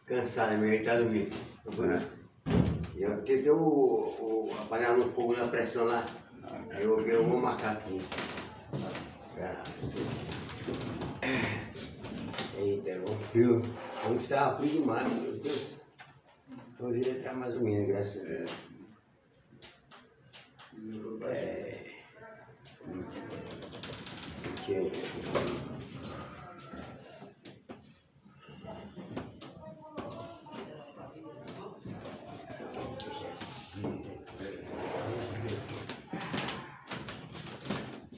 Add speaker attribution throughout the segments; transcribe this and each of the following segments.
Speaker 1: cansado, meu, ele tá dormindo. Eu tem a panela no fogo na pressão lá. Aí eu vou marcar aqui. Eita, é um frio. Ontem estava frio demais, meu Deus. Hoje ele está mais ou menos, graças a Deus.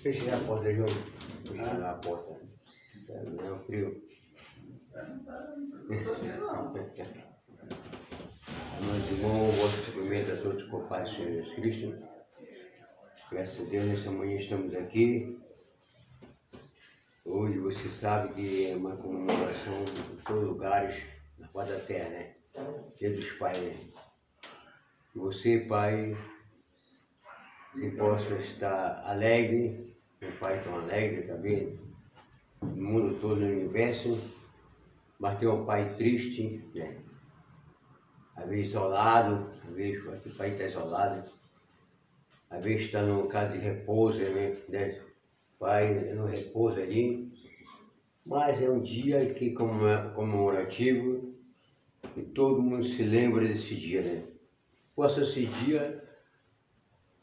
Speaker 1: Fechei a porta, João. Fechei a porta. Não é um frio. Meus irmãos, vosso cumprimento a todos com paz do Senhor Jesus Cristo. Graças a Deus, nessa manhã estamos aqui. Hoje você sabe que é uma comemoração em todos os lugares na face da terra, né? Dia dos Pais, né? Que você, Pai, que possa estar alegre, meu Pai tão alegre também, no mundo todo, no universo, mas tem um Pai triste, né? Às vezes isolado, às vezes o Pai está isolado, às vezes está num caso de repouso, né? Pai no repouso ali, mas é um dia que comemorativo e todo mundo se lembra desse dia, né? Possa esse dia,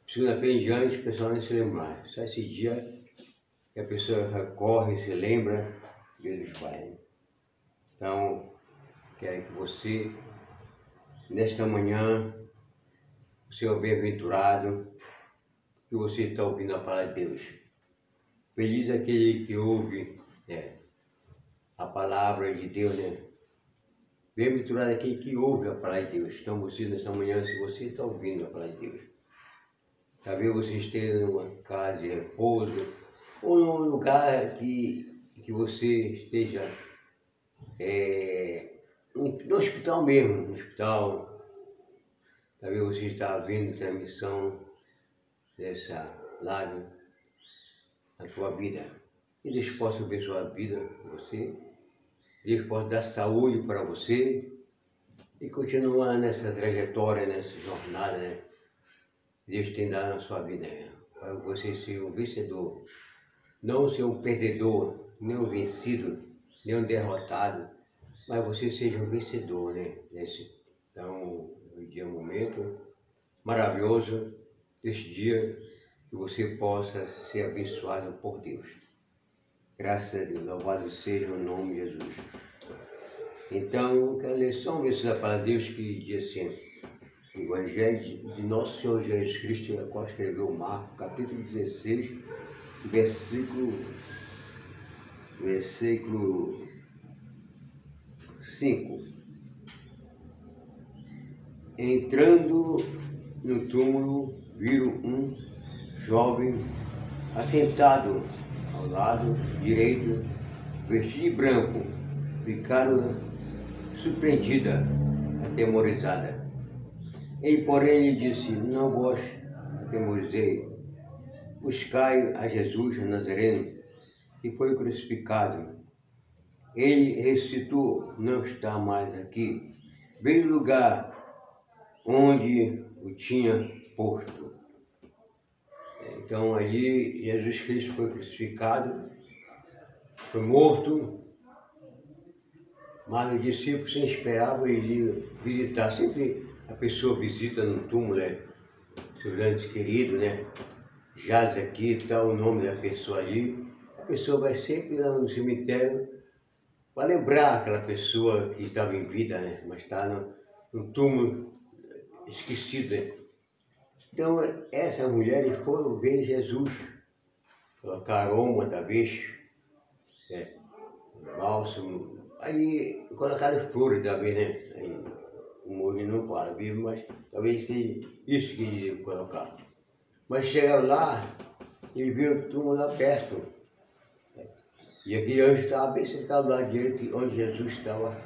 Speaker 1: segunda-feira em diante, o pessoal não se lembrar, só esse dia que a pessoa recorre, se lembra de Deus Pai, né? Então, quero que você, nesta manhã, o Senhor bem-aventurado, que você está ouvindo a palavra de Deus. Feliz aquele que ouve, né, a palavra de Deus, né? Bem-aventurado aquele que ouve a palavra de Deus. Então você, nessa manhã, se você está ouvindo a palavra de Deus, talvez você esteja numa casa de repouso, ou num lugar que você esteja no hospital mesmo, no hospital. Talvez você está vendo transmissão dessa live na tua vida. Que Deus possa abençoar a vida de você, Deus possa dar saúde para você e continuar nessa trajetória, nessa jornada, né? Deus tem dado na sua vida, né? Para você ser um vencedor, não ser um perdedor, nem um vencido, nem um derrotado, mas você seja um vencedor, né? Então, hoje é um momento maravilhoso deste dia, que você possa ser abençoado por Deus. Graças a Deus, louvado seja o nome de Jesus. Então, eu quero ler só um versículo da palavra de Deus que diz assim: o Evangelho de Nosso Senhor Jesus Cristo, a qual escreveu Marcos, capítulo 16, versículo 5. Entrando no túmulo, viram um jovem assentado ao lado direito, vestido de branco. Ficaram surpreendida, atemorizada. Ele, porém, lhe disse: não vos atemorizei, buscai a Jesus Nazareno, que foi crucificado. Ele ressuscitou, não está mais aqui, veio do lugar onde o tinha posto. Então ali Jesus Cristo foi crucificado, foi morto, mas os discípulos sem esperavam ele visitar. Sempre a pessoa visita no túmulo, né? Seus entes queridos, né? Jaz aqui, está o nome da pessoa ali. A pessoa vai sempre lá no cemitério para lembrar aquela pessoa que estava em vida, né? Mas está no túmulo esquecida. Então, essas mulheres foram ver Jesus, colocaram aroma, talvez, bálsamo, aí colocaram flores, talvez, né? Aí, o molho não fala vivo, mas talvez seja isso que eles colocaram. Mas chegaram lá e viram o túmulo lá perto. E aquele anjo estava bem sentado lá direito, onde Jesus estava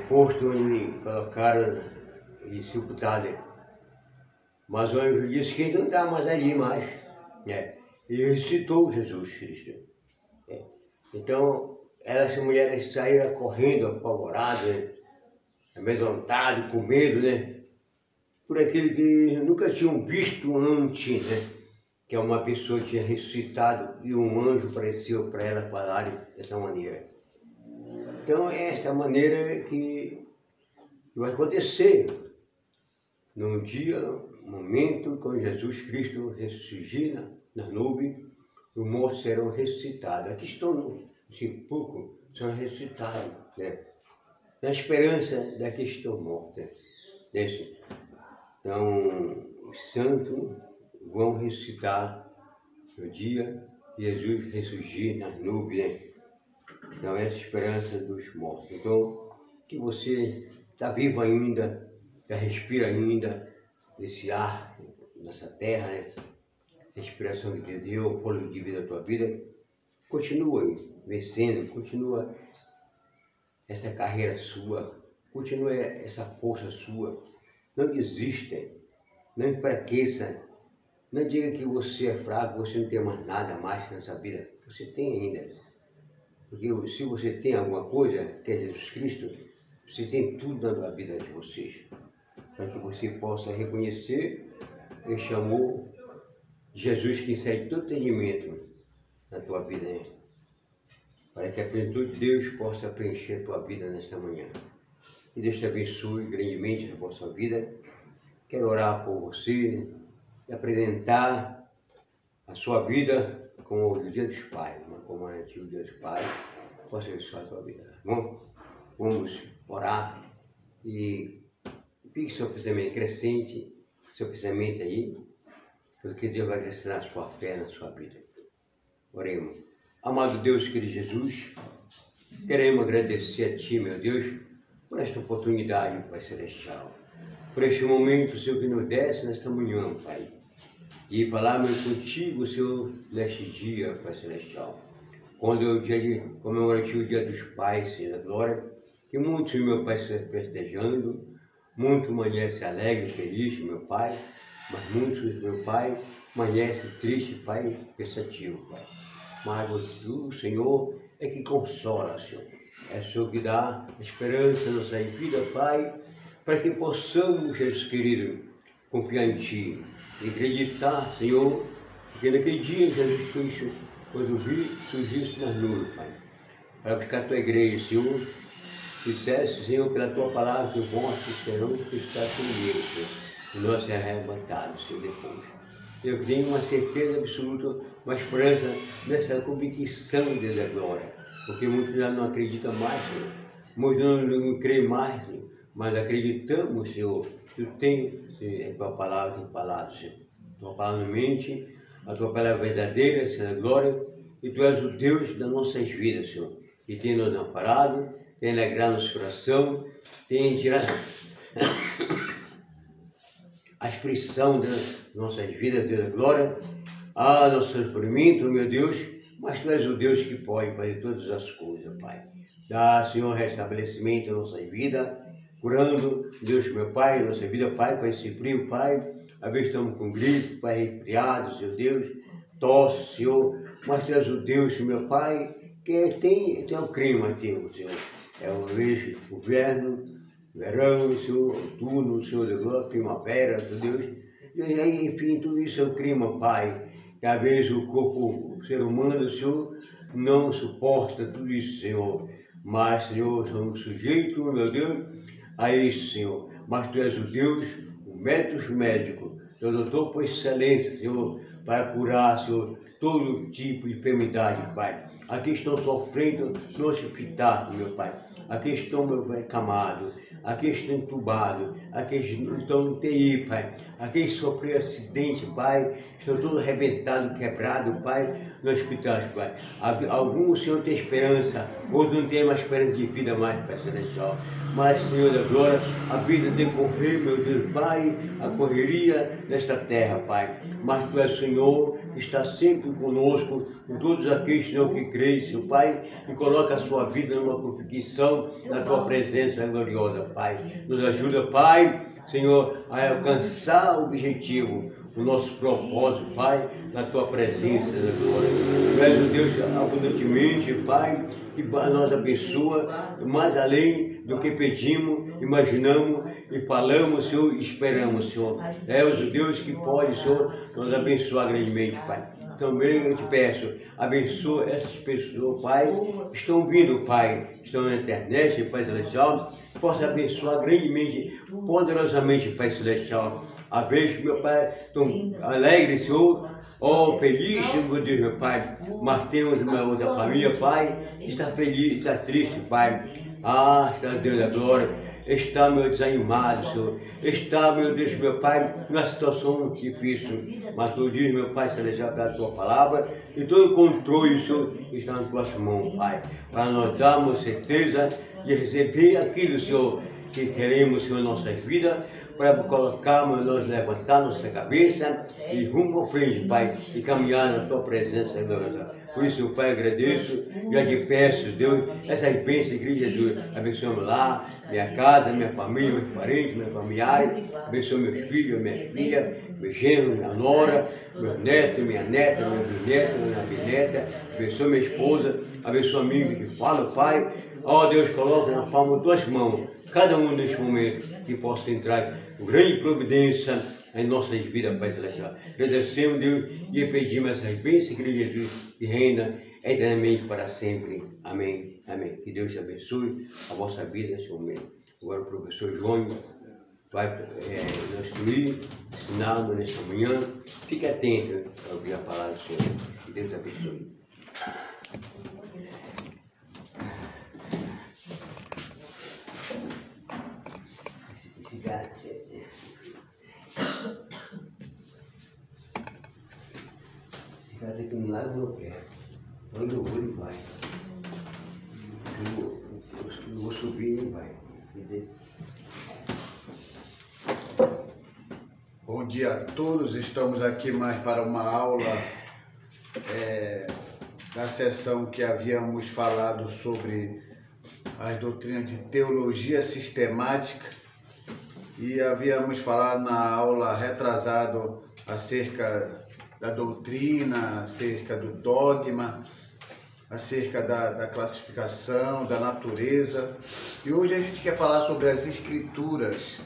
Speaker 1: posto, onde colocaram e sepultado. Mas o anjo disse que ele não estava mais ali mais, né? E ressuscitou Jesus Cristo. Então, essas mulheres saíram correndo, apavoradas, amedrontado, com medo, né? Por aquele que nunca tinham visto antes, né? Que uma pessoa tinha ressuscitado e um anjo apareceu para ela falar dessa maneira. Então é esta maneira que vai acontecer num dia, momento, quando Jesus Cristo ressuscita na nuvem, os mortos serão ressuscitados. Aqui estão no sepulcro, são ressuscitados, né? Na esperança daqueles que estão mortos. Né? Então, os santos vão ressuscitar no dia que Jesus ressurgir nas nuvens. Então, essa é a esperança dos mortos. Então, que você está vivo ainda, já respira ainda esse ar nessa terra, né? Respiração que te deu, o fôlego de vida da tua vida, continua vencendo, continua essa carreira sua, continua essa força sua. Não desista, não enfraqueça, não diga que você é fraco, você não tem mais nada mais nessa vida. Você tem ainda. Porque se você tem alguma coisa, que é Jesus Cristo, você tem tudo na vida de vocês. Para que você possa reconhecer este amor de Jesus que sai todo entendimento na tua vida, né? Para que a plenitude de Deus possa preencher a tua vida nesta manhã. Que Deus te abençoe grandemente na vossa vida. Quero orar por você e apresentar a sua vida como o dia dos pais, como é o dia dos pais, possa abençoar a tua vida. Tá bom? Vamos orar e fique seu pensamento crescente, seu pensamento aí, porque Deus vai crescer a sua fé na sua vida. Oremos. Amado Deus, querido Jesus, queremos agradecer a Ti, meu Deus, por esta oportunidade, Pai Celestial, por este momento, Senhor, que nos desce nesta manhã, Pai, e falarmos contigo, Senhor, neste dia, Pai Celestial, quando é o dia de comemorativo, o dia dos pais, Senhor da glória, que muitos, meu Pai, estão festejando, muitos amanhecem alegres, felizes, meu Pai, mas muitos, meu Pai, amanhecem tristes, Pai, pensativo, Pai. Mas tu, Senhor, é que consola, Senhor. É o Senhor que dá esperança na nossa vida, Pai, para que possamos, Jesus querido, confiar em Ti e acreditar, Senhor, que naquele dia, Jesus Cristo, quando surgisse nas nuvens, Pai, para buscar a Tua igreja, Senhor, dissesse, Senhor, pela Tua palavra, que vossos serão crucificados comigo, Senhor, e nós seremos arrebatados, Senhor, depois. Eu tenho uma certeza absoluta, uma esperança nessa convicção de Deus da glória, porque muitos já não acreditam mais, Senhor, muitos não creem mais, Senhor, mas acreditamos, Senhor, que Tu tens a Tua palavra, Senhor, a Tua palavra mente, a Tua palavra verdadeira, Senhor da glória, e Tu és o Deus das nossas vidas, Senhor, que tem nos amparado, tem alegrado nosso coração, tem tirado a expressão das nossas vidas, Deus da glória, nosso sofrimento, meu Deus, mas Tu és o Deus que pode fazer todas as coisas, Pai. Dá, Senhor, restabelecimento em nossas vidas, curando, Deus, meu Pai, nossa vida, Pai, com esse frio, Pai. Às vezes estamos com gripe, Pai, resfriado, Senhor Deus, tosse, Senhor, mas Tu és o Deus, meu Pai, que tem o clima, Senhor. É o mês, o inverno, verão, Senhor, outono, Senhor da glória, primavera, Senhor Deus. E aí, enfim, tudo isso é o clima, Pai. Que às vezes o corpo, o ser humano, Senhor, não suporta tudo isso, Senhor. Mas, Senhor, somos sujeitos, meu Deus, a isso, Senhor. Mas Tu és o Deus, o médico dos médicos, o doutor por excelência, Senhor, para curar, Senhor, todo tipo de enfermidade, Pai. Aqui estão sofrendo no hospital, meu Pai. Aqui estão, meu Pai, camados. Aqui estão entubados. Aqui estão no TI, Pai. Aqui sofreram acidente, Pai. Estão todos arrebentados, quebrados, Pai, no hospital, Pai. Alguns, Senhor, tem esperança. Outros não têm mais esperança de vida mais, Pai Celestial. Mas, Senhor da glória, a vida decorrer, meu Deus, Pai, a correria nesta terra, Pai. Mas Tu és, Senhor, que está sempre conosco, com todos aqueles, Senhor, que creem, Senhor Pai, e coloca a sua vida numa convicção na Tua presença gloriosa, Pai. Nos ajuda, Pai, Senhor, a alcançar o objetivo, o nosso propósito, Pai, na Tua presença da glória. Tu és o Deus abundantemente, Pai, que nos abençoa, mais além do que pedimos, imaginamos e falamos, Senhor, e esperamos, Senhor. É o Deus que pode, Senhor, nos abençoar grandemente, Pai. Também eu te peço, abençoa essas pessoas, Pai, que estão vindo, Pai, estão na internet, Pai Celestial, possa abençoar grandemente, poderosamente, Pai Celestial. A vez, meu Pai, tão alegre, Senhor, feliz, meu Deus, meu Pai, mas temos uma outra família, Pai, que está feliz, está triste, Pai. Está Deus da glória, está, meu desanimado, Senhor, está, meu Deus, meu Pai, numa situação difícil, mas tu diz, meu Pai Celestial, pela tua palavra, e todo o controle, Senhor, está nas tuas mãos, Pai, para nós darmos certeza de receber aquilo, Senhor, que queremos, Senhor, em nossas vidas, para colocarmos, nós levantar nossa cabeça e rumo à frente, Pai, e caminhar na tua presença, gloriosa. Por isso, Pai, agradeço e eu te peço, Deus, essas bênçãos que Jesus abençoe lá, minha casa, minha família, meus parentes, meus familiares, abençoe meus filhos, minhas filhas, meus genros, minha nora, meus netos, minha neta, meu bisneto, minha bisneta, abençoe minha esposa, abençoe amigo que fala, Pai. Deus, coloca na palma de tuas mãos, cada um neste momento, que possa entrar com grande providência em nossas vidas, Pai Celestial. Agradecemos, Deus, e pedimos essas bênçãos que Jesus que reina eternamente para sempre. Amém. Amém. Que Deus te abençoe a vossa vida neste momento. Agora o professor João vai nos instruir, ensinar-nos nesta manhã. Fique atento para ouvir a palavra do Senhor. Que Deus te abençoe. Esse cara tem que me largar no pé. Onde eu vou, ele vai. Eu vou subir, ele vai.
Speaker 2: Bom dia a todos, estamos aqui mais para uma aula da sessão que havíamos falado sobre as doutrinas de teologia sistemática e havíamos falado na aula retrasada acerca da doutrina, acerca do dogma, acerca da classificação, da natureza. E hoje a gente quer falar sobre as escrituras.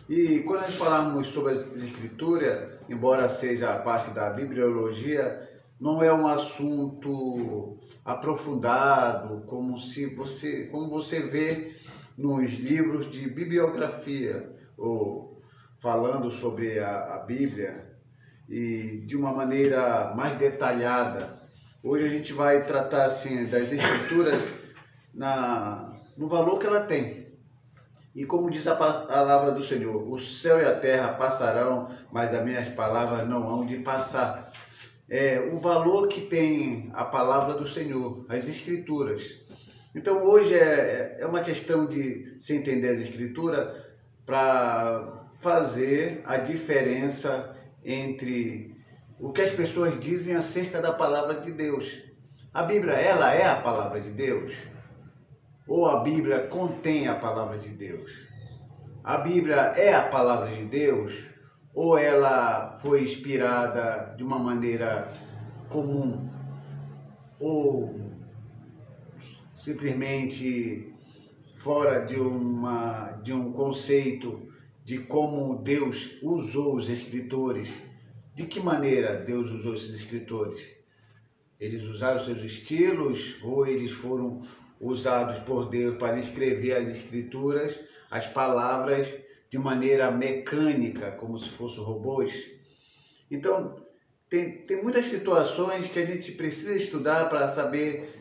Speaker 2: E quando nós falarmos sobre as escrituras, embora seja a parte da bibliologia, não é um assunto aprofundado, como você vê nos livros de bibliografia, ou falando sobre a Bíblia, e de uma maneira mais detalhada. Hoje a gente vai tratar assim das escrituras no valor que ela tem. E como diz a palavra do Senhor, o céu e a terra passarão, mas as minhas palavras não hão de passar. O valor que tem a palavra do Senhor, as escrituras. Então hoje é uma questão de se entender as escrituras para fazer a diferença entre o que as pessoas dizem acerca da palavra de Deus. A Bíblia, ela é a palavra de Deus? Ou a Bíblia contém a palavra de Deus? A Bíblia é a palavra de Deus? Ou ela foi inspirada de uma maneira comum? Ou simplesmente fora de um conceito de como Deus usou os escritores? De que maneira Deus usou esses escritores? Eles usaram seus estilos ou eles foram usados por Deus para escrever as escrituras, as palavras, de maneira mecânica, como se fossem robôs? Então, tem muitas situações que a gente precisa estudar para saber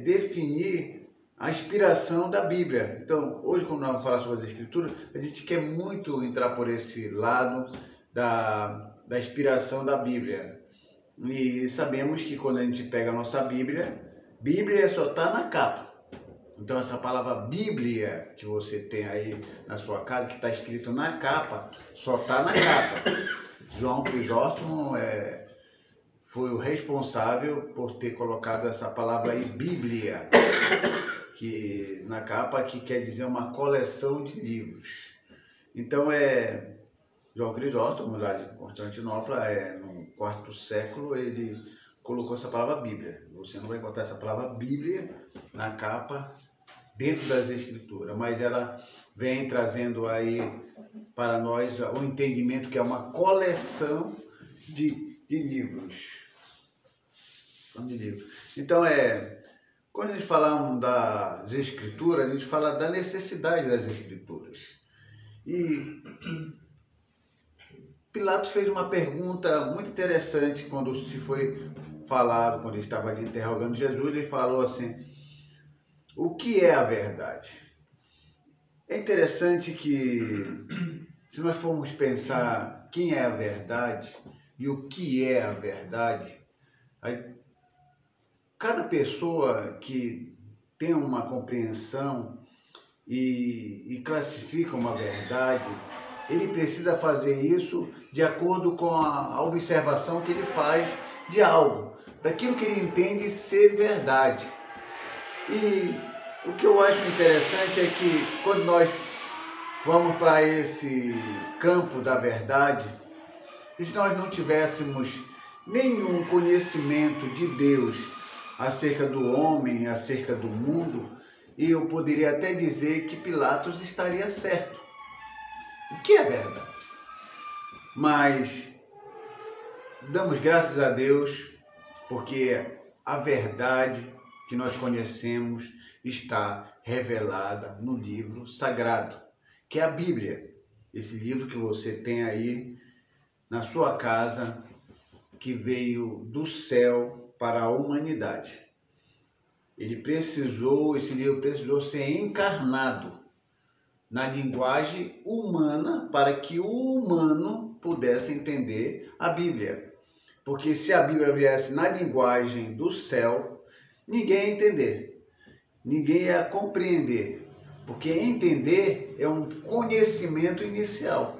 Speaker 2: definir a inspiração da Bíblia. Então, hoje, quando nós vamos falar sobre as escrituras, a gente quer muito entrar por esse lado da inspiração da Bíblia. E sabemos que quando a gente pega a nossa Bíblia só está na capa. Então essa palavra Bíblia que você tem aí na sua casa, que está escrito na capa, só está na capa. João Crisóstomo foi o responsável por ter colocado essa palavra aí, Bíblia, que na capa, que quer dizer uma coleção de livros. Então João Crisóstomo, lá de Constantinopla, no quarto século, ele colocou essa palavra Bíblia. Você não vai encontrar essa palavra Bíblia na capa dentro das Escrituras, mas ela vem trazendo aí para nós o entendimento que é uma coleção de livros. Então, quando a gente fala das Escrituras, a gente fala da necessidade das Escrituras. E Pilatos fez uma pergunta muito interessante quando se foi falado, quando ele estava ali interrogando Jesus, ele falou assim: o que é a verdade? É interessante que, se nós formos pensar quem é a verdade e o que é a verdade, aí, cada pessoa que tem uma compreensão e classifica uma verdade, ele precisa fazer isso de acordo com a observação que ele faz de algo, daquilo que ele entende ser verdade. E o que eu acho interessante é que quando nós vamos para esse campo da verdade, e se nós não tivéssemos nenhum conhecimento de Deus acerca do homem, acerca do mundo, eu poderia até dizer que Pilatos estaria certo. O que é verdade? Mas damos graças a Deus porque a verdade que nós conhecemos está revelada no livro sagrado, que é a Bíblia. Esse livro que você tem aí na sua casa, que veio do céu para a humanidade. Esse livro precisou ser encarnado na linguagem humana para que o humano pudesse entender a Bíblia. Porque se a Bíblia viesse na linguagem do céu, ninguém ia entender, ninguém ia compreender. Porque entender é um conhecimento inicial.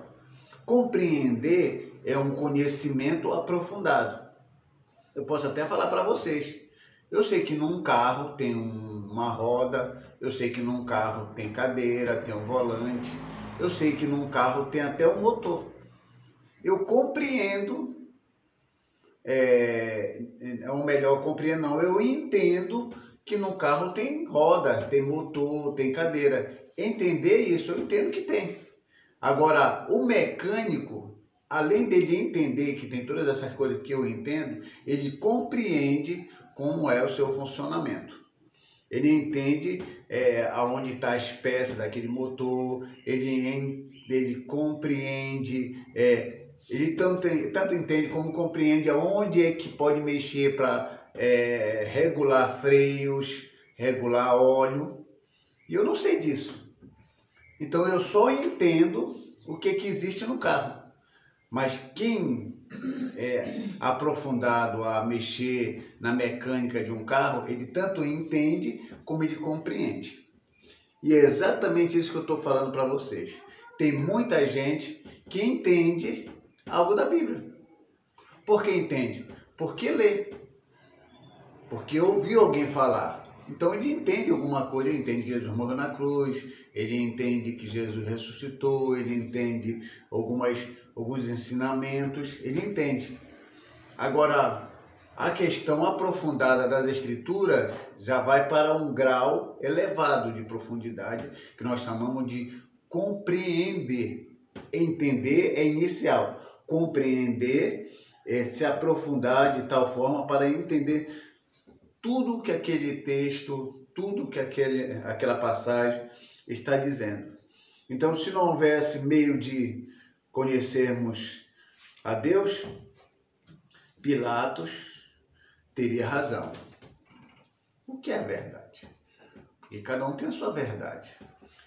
Speaker 2: Compreender é um conhecimento aprofundado. Eu posso até falar para vocês. Eu sei que num carro tem uma roda, eu sei que num carro tem cadeira, tem um volante, eu sei que num carro tem até um motor. Eu compreendo, ou melhor, compreendo não, eu entendo que no carro tem roda, tem motor, tem cadeira. Entender isso, eu entendo que tem. Agora, o mecânico, além dele entender que tem todas essas coisas que eu entendo, ele compreende como é o seu funcionamento. Ele entende aonde está as peças daquele motor, ele compreende, ele tanto entende como compreende aonde é que pode mexer para regular freios, regular óleo. E eu não sei disso. Então eu só entendo o que existe no carro. Mas quem é aprofundado a mexer na mecânica de um carro, ele tanto entende como ele compreende. E é exatamente isso que eu estou falando para vocês. Tem muita gente que entende algo da Bíblia. Por que entende? Porque lê. Porque ouviu alguém falar. Então ele entende alguma coisa, ele entende que Jesus morreu na cruz, ele entende que Jesus ressuscitou, ele entende alguns ensinamentos, ele entende. Agora, a questão aprofundada das Escrituras já vai para um grau elevado de profundidade, que nós chamamos de compreender. Entender é inicial. Compreender é se aprofundar de tal forma para entender tudo que aquele texto, tudo que aquela passagem está dizendo. Então, se não houvesse meio de conhecermos a Deus, Pilatos teria razão. O que é a verdade? E cada um tem a sua verdade.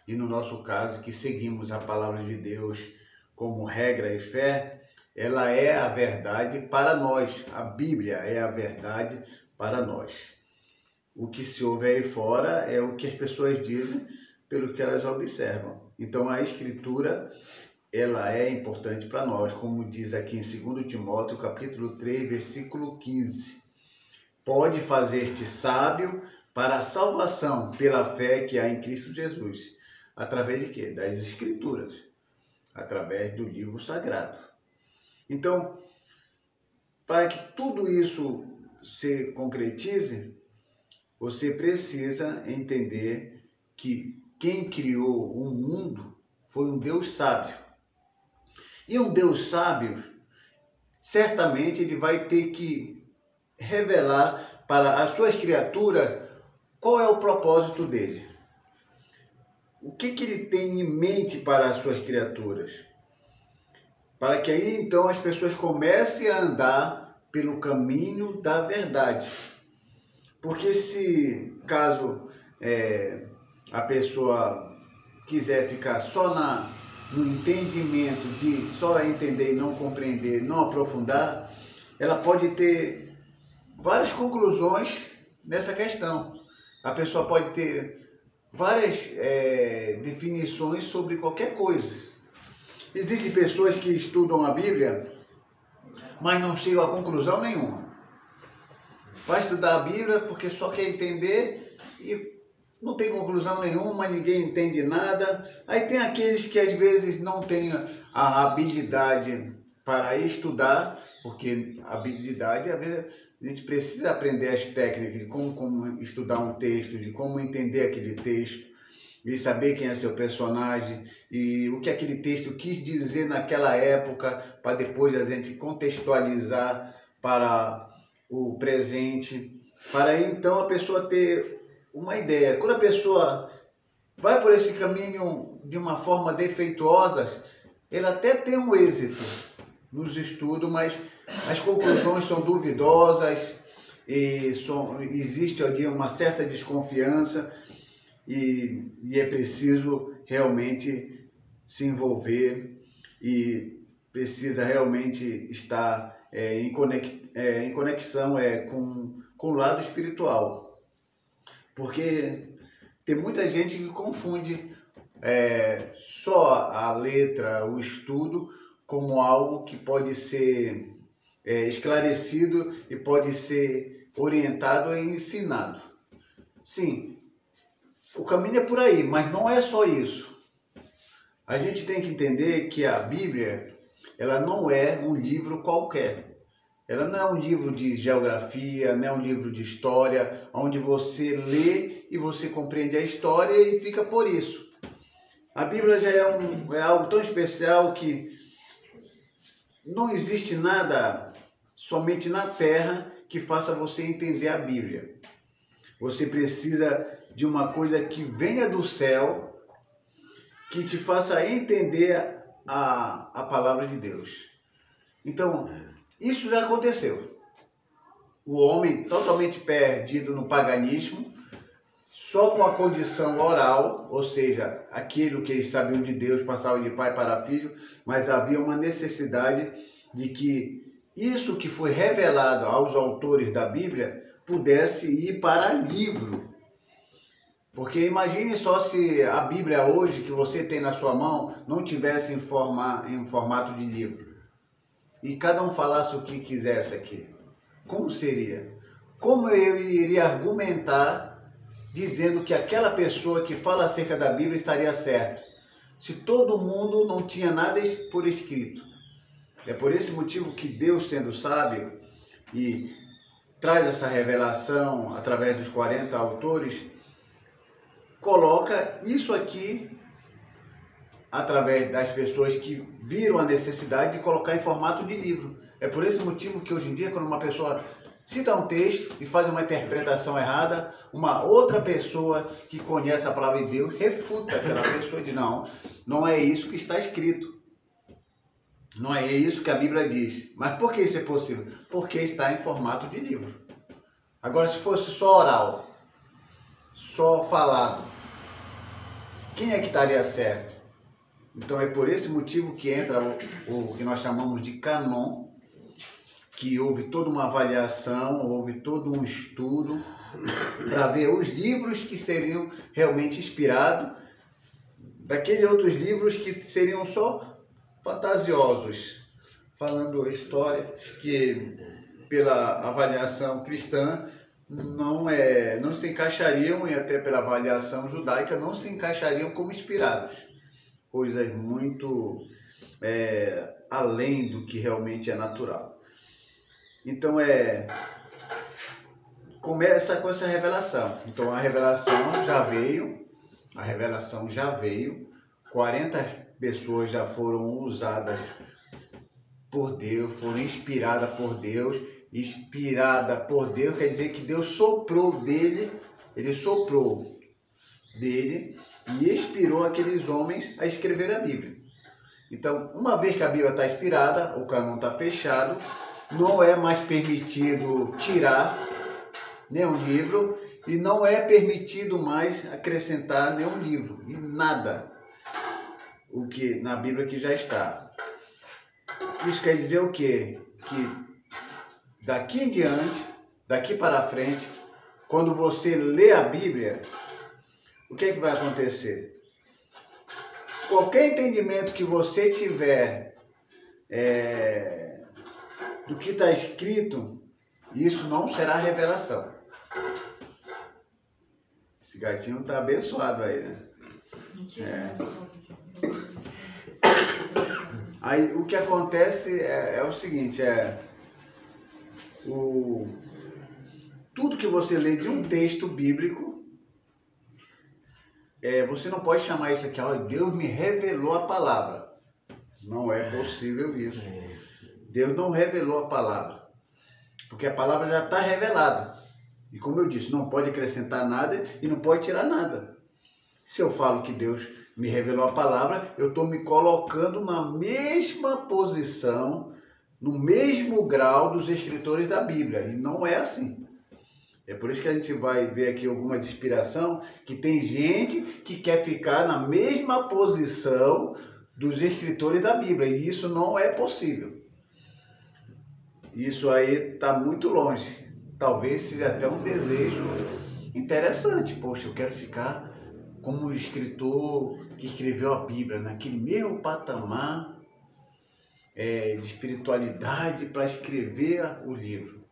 Speaker 2: E no nosso caso, que seguimos a palavra de Deus como regra e fé, ela é a verdade para nós. A Bíblia é a verdade para nós. O que se ouve aí fora é o que as pessoas dizem pelo que elas observam. Então a Escritura, ela é importante para nós, como diz aqui em 2 Timóteo, capítulo 3, versículo 15. Pode fazer-te sábio para a salvação pela fé que há em Cristo Jesus. Através de quê? Das Escrituras. Através do livro sagrado. Então, para que tudo isso se concretize, você precisa entender que quem criou o mundo foi um Deus sábio. E um Deus sábio, certamente ele vai ter que revelar para as suas criaturas qual é o propósito dele. O que ele tem em mente para as suas criaturas? Para que aí então as pessoas comecem a andar pelo caminho da verdade. Porque se caso a pessoa quiser ficar só no entendimento de só entender e não compreender, não aprofundar, ela pode ter várias conclusões nessa questão. A pessoa pode ter várias definições sobre qualquer coisa. Existem pessoas que estudam a Bíblia, mas não chegam a conclusão nenhuma. Vai estudar a Bíblia porque só quer entender e não tem conclusão nenhuma, ninguém entende nada. Aí tem aqueles que às vezes não têm a habilidade para estudar, porque a habilidade, às vezes, a gente precisa aprender as técnicas de como estudar um texto, de como entender aquele texto, de saber quem é seu personagem e o que aquele texto quis dizer naquela época, para depois a gente contextualizar para o presente, para então a pessoa ter uma ideia. Quando a pessoa vai por esse caminho de uma forma defeituosa, ela até tem um êxito nos estudos, mas as conclusões são duvidosas e existe ali uma certa desconfiança e é preciso realmente se envolver e precisa realmente estar em conexão com o lado espiritual. Porque tem muita gente que confunde só a letra, o estudo, como algo que pode ser esclarecido e pode ser orientado e ensinado. Sim, o caminho é por aí, mas não é só isso. A gente tem que entender que a Bíblia, ela não é um livro qualquer. Ela não é um livro de geografia, não é um livro de história, onde você lê e você compreende a história e fica por isso. A Bíblia já é algo tão especial que não existe nada somente na Terra que faça você entender a Bíblia. Você precisa de uma coisa que venha do céu, que te faça entender a palavra de Deus. Então, isso já aconteceu. O homem totalmente perdido no paganismo, só com a condição oral, ou seja, aquilo que eles sabiam de Deus passava de pai para filho, mas havia uma necessidade de que isso que foi revelado aos autores da Bíblia pudesse ir para livro. Porque imagine só se a Bíblia hoje, que você tem na sua mão, não tivesse em formato de livro. E cada um falasse o que quisesse aqui. Como seria? Como eu iria argumentar dizendo que aquela pessoa que fala acerca da Bíblia estaria certo, se todo mundo não tinha nada por escrito? É por esse motivo que Deus, sendo sábio e traz essa revelação através dos 40 autores, coloca isso aqui através das pessoas que viram a necessidade de colocar em formato de livro. É por esse motivo que hoje em dia, quando uma pessoa cita um texto e faz uma interpretação errada, uma outra pessoa que conhece a palavra de Deus refuta aquela pessoa e diz: não é isso que está escrito. Não é isso que a Bíblia diz. Mas por que isso é possível? Porque está em formato de livro. Agora, se fosse só oral, só falado, quem é que estaria certo? Então é por esse motivo que entra o que nós chamamos de canon, que houve toda uma avaliação, houve todo um estudo para ver os livros que seriam realmente inspirados daqueles outros livros que seriam só fantasiosos, falando história que pela avaliação cristã não se encaixariam, e até pela avaliação judaica não se encaixariam como inspirados. Coisas muito além do que realmente é natural. Então começa com essa revelação. Então a revelação já veio A revelação já veio, 40 pessoas já foram usadas por Deus, foram inspiradas por Deus. Inspirada por Deus quer dizer que Deus soprou dele, ele soprou dele e inspirou aqueles homens a escrever a Bíblia. Então, uma vez que a Bíblia está inspirada, o cânon está fechado, não é mais permitido tirar nenhum livro e não é permitido mais acrescentar nenhum livro, e nada o que na Bíblia que já está. Isso quer dizer o quê? Que daqui em diante, daqui para frente, quando você lê a Bíblia, o que é que vai acontecer? Qualquer entendimento que você tiver do que está escrito, isso não será revelação. Esse gatinho está abençoado aí, né? Aí o que acontece é o seguinte, tudo que você lê de um texto bíblico, você não pode chamar isso aqui, Deus me revelou a palavra. Não é possível isso. Deus não revelou a palavra, porque a palavra já está revelada. E como eu disse, não pode acrescentar nada e não pode tirar nada. Se eu falo que Deus me revelou a palavra, eu estou me colocando na mesma posição, no mesmo grau dos escritores da Bíblia. E não é assim. É por isso que a gente vai ver aqui alguma inspiração, que tem gente que quer ficar na mesma posição dos escritores da Bíblia. E isso não é possível. Isso aí está muito longe. Talvez seja até um desejo interessante. Poxa, eu quero ficar como o escritor que escreveu a Bíblia, naquele mesmo patamar de espiritualidade para escrever o livro.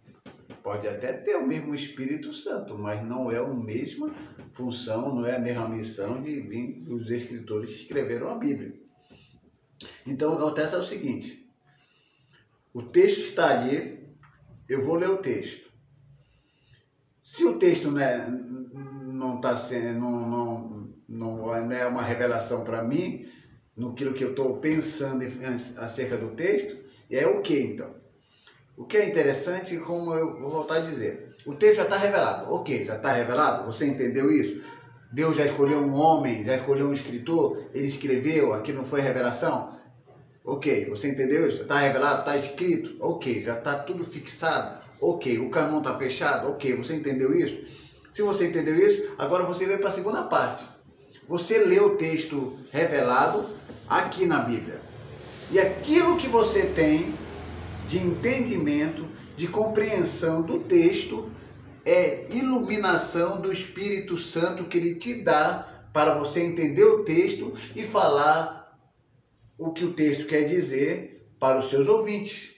Speaker 2: Pode até ter o mesmo Espírito Santo, mas não é a mesma função, não é a mesma missão de vir dos escritores que escreveram a Bíblia. Então, o que acontece é o seguinte: o texto está ali, eu vou ler o texto. Se o texto não é uma revelação para mim, no que eu estou pensando acerca do texto, é o que então? O que é interessante, como eu vou voltar a dizer, o texto já está revelado. Ok, já está revelado? Você entendeu isso? Deus já escolheu um homem, já escolheu um escritor, ele escreveu, aqui não foi revelação? Ok, você entendeu isso? Está revelado, está escrito? Ok, já está tudo fixado? Ok, o canon está fechado? Ok, você entendeu isso? Se você entendeu isso, agora você vem para a segunda parte. Você lê o texto revelado aqui na Bíblia. E aquilo que você tem de entendimento, de compreensão do texto, é iluminação do Espírito Santo que ele te dá para você entender o texto e falar o que o texto quer dizer para os seus ouvintes.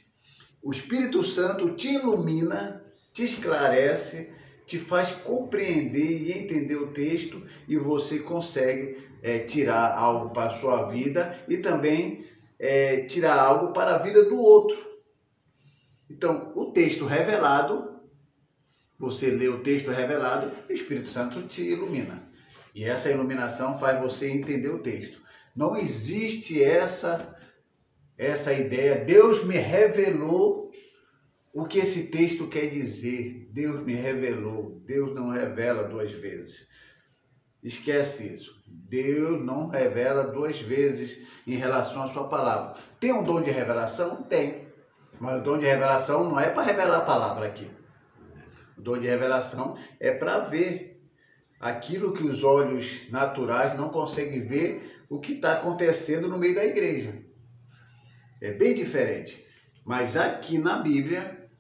Speaker 2: O Espírito Santo te ilumina, te esclarece, te faz compreender e entender o texto e você consegue tirar algo para a sua vida e também tirar algo para a vida do outro. Então, o texto revelado, você lê o texto revelado, o Espírito Santo te ilumina. E essa iluminação faz você entender o texto. Não existe essa ideia, Deus me revelou o que esse texto quer dizer. Deus me revelou. Deus não revela duas vezes. Esquece isso. Deus não revela duas vezes em relação à sua palavra. Tem um dom de revelação? Tem. Mas o dom de revelação não é para revelar a palavra aqui. O dom de revelação é para ver aquilo que os olhos naturais não conseguem ver, o que está acontecendo no meio da igreja. É bem diferente. Mas aqui na Bíblia,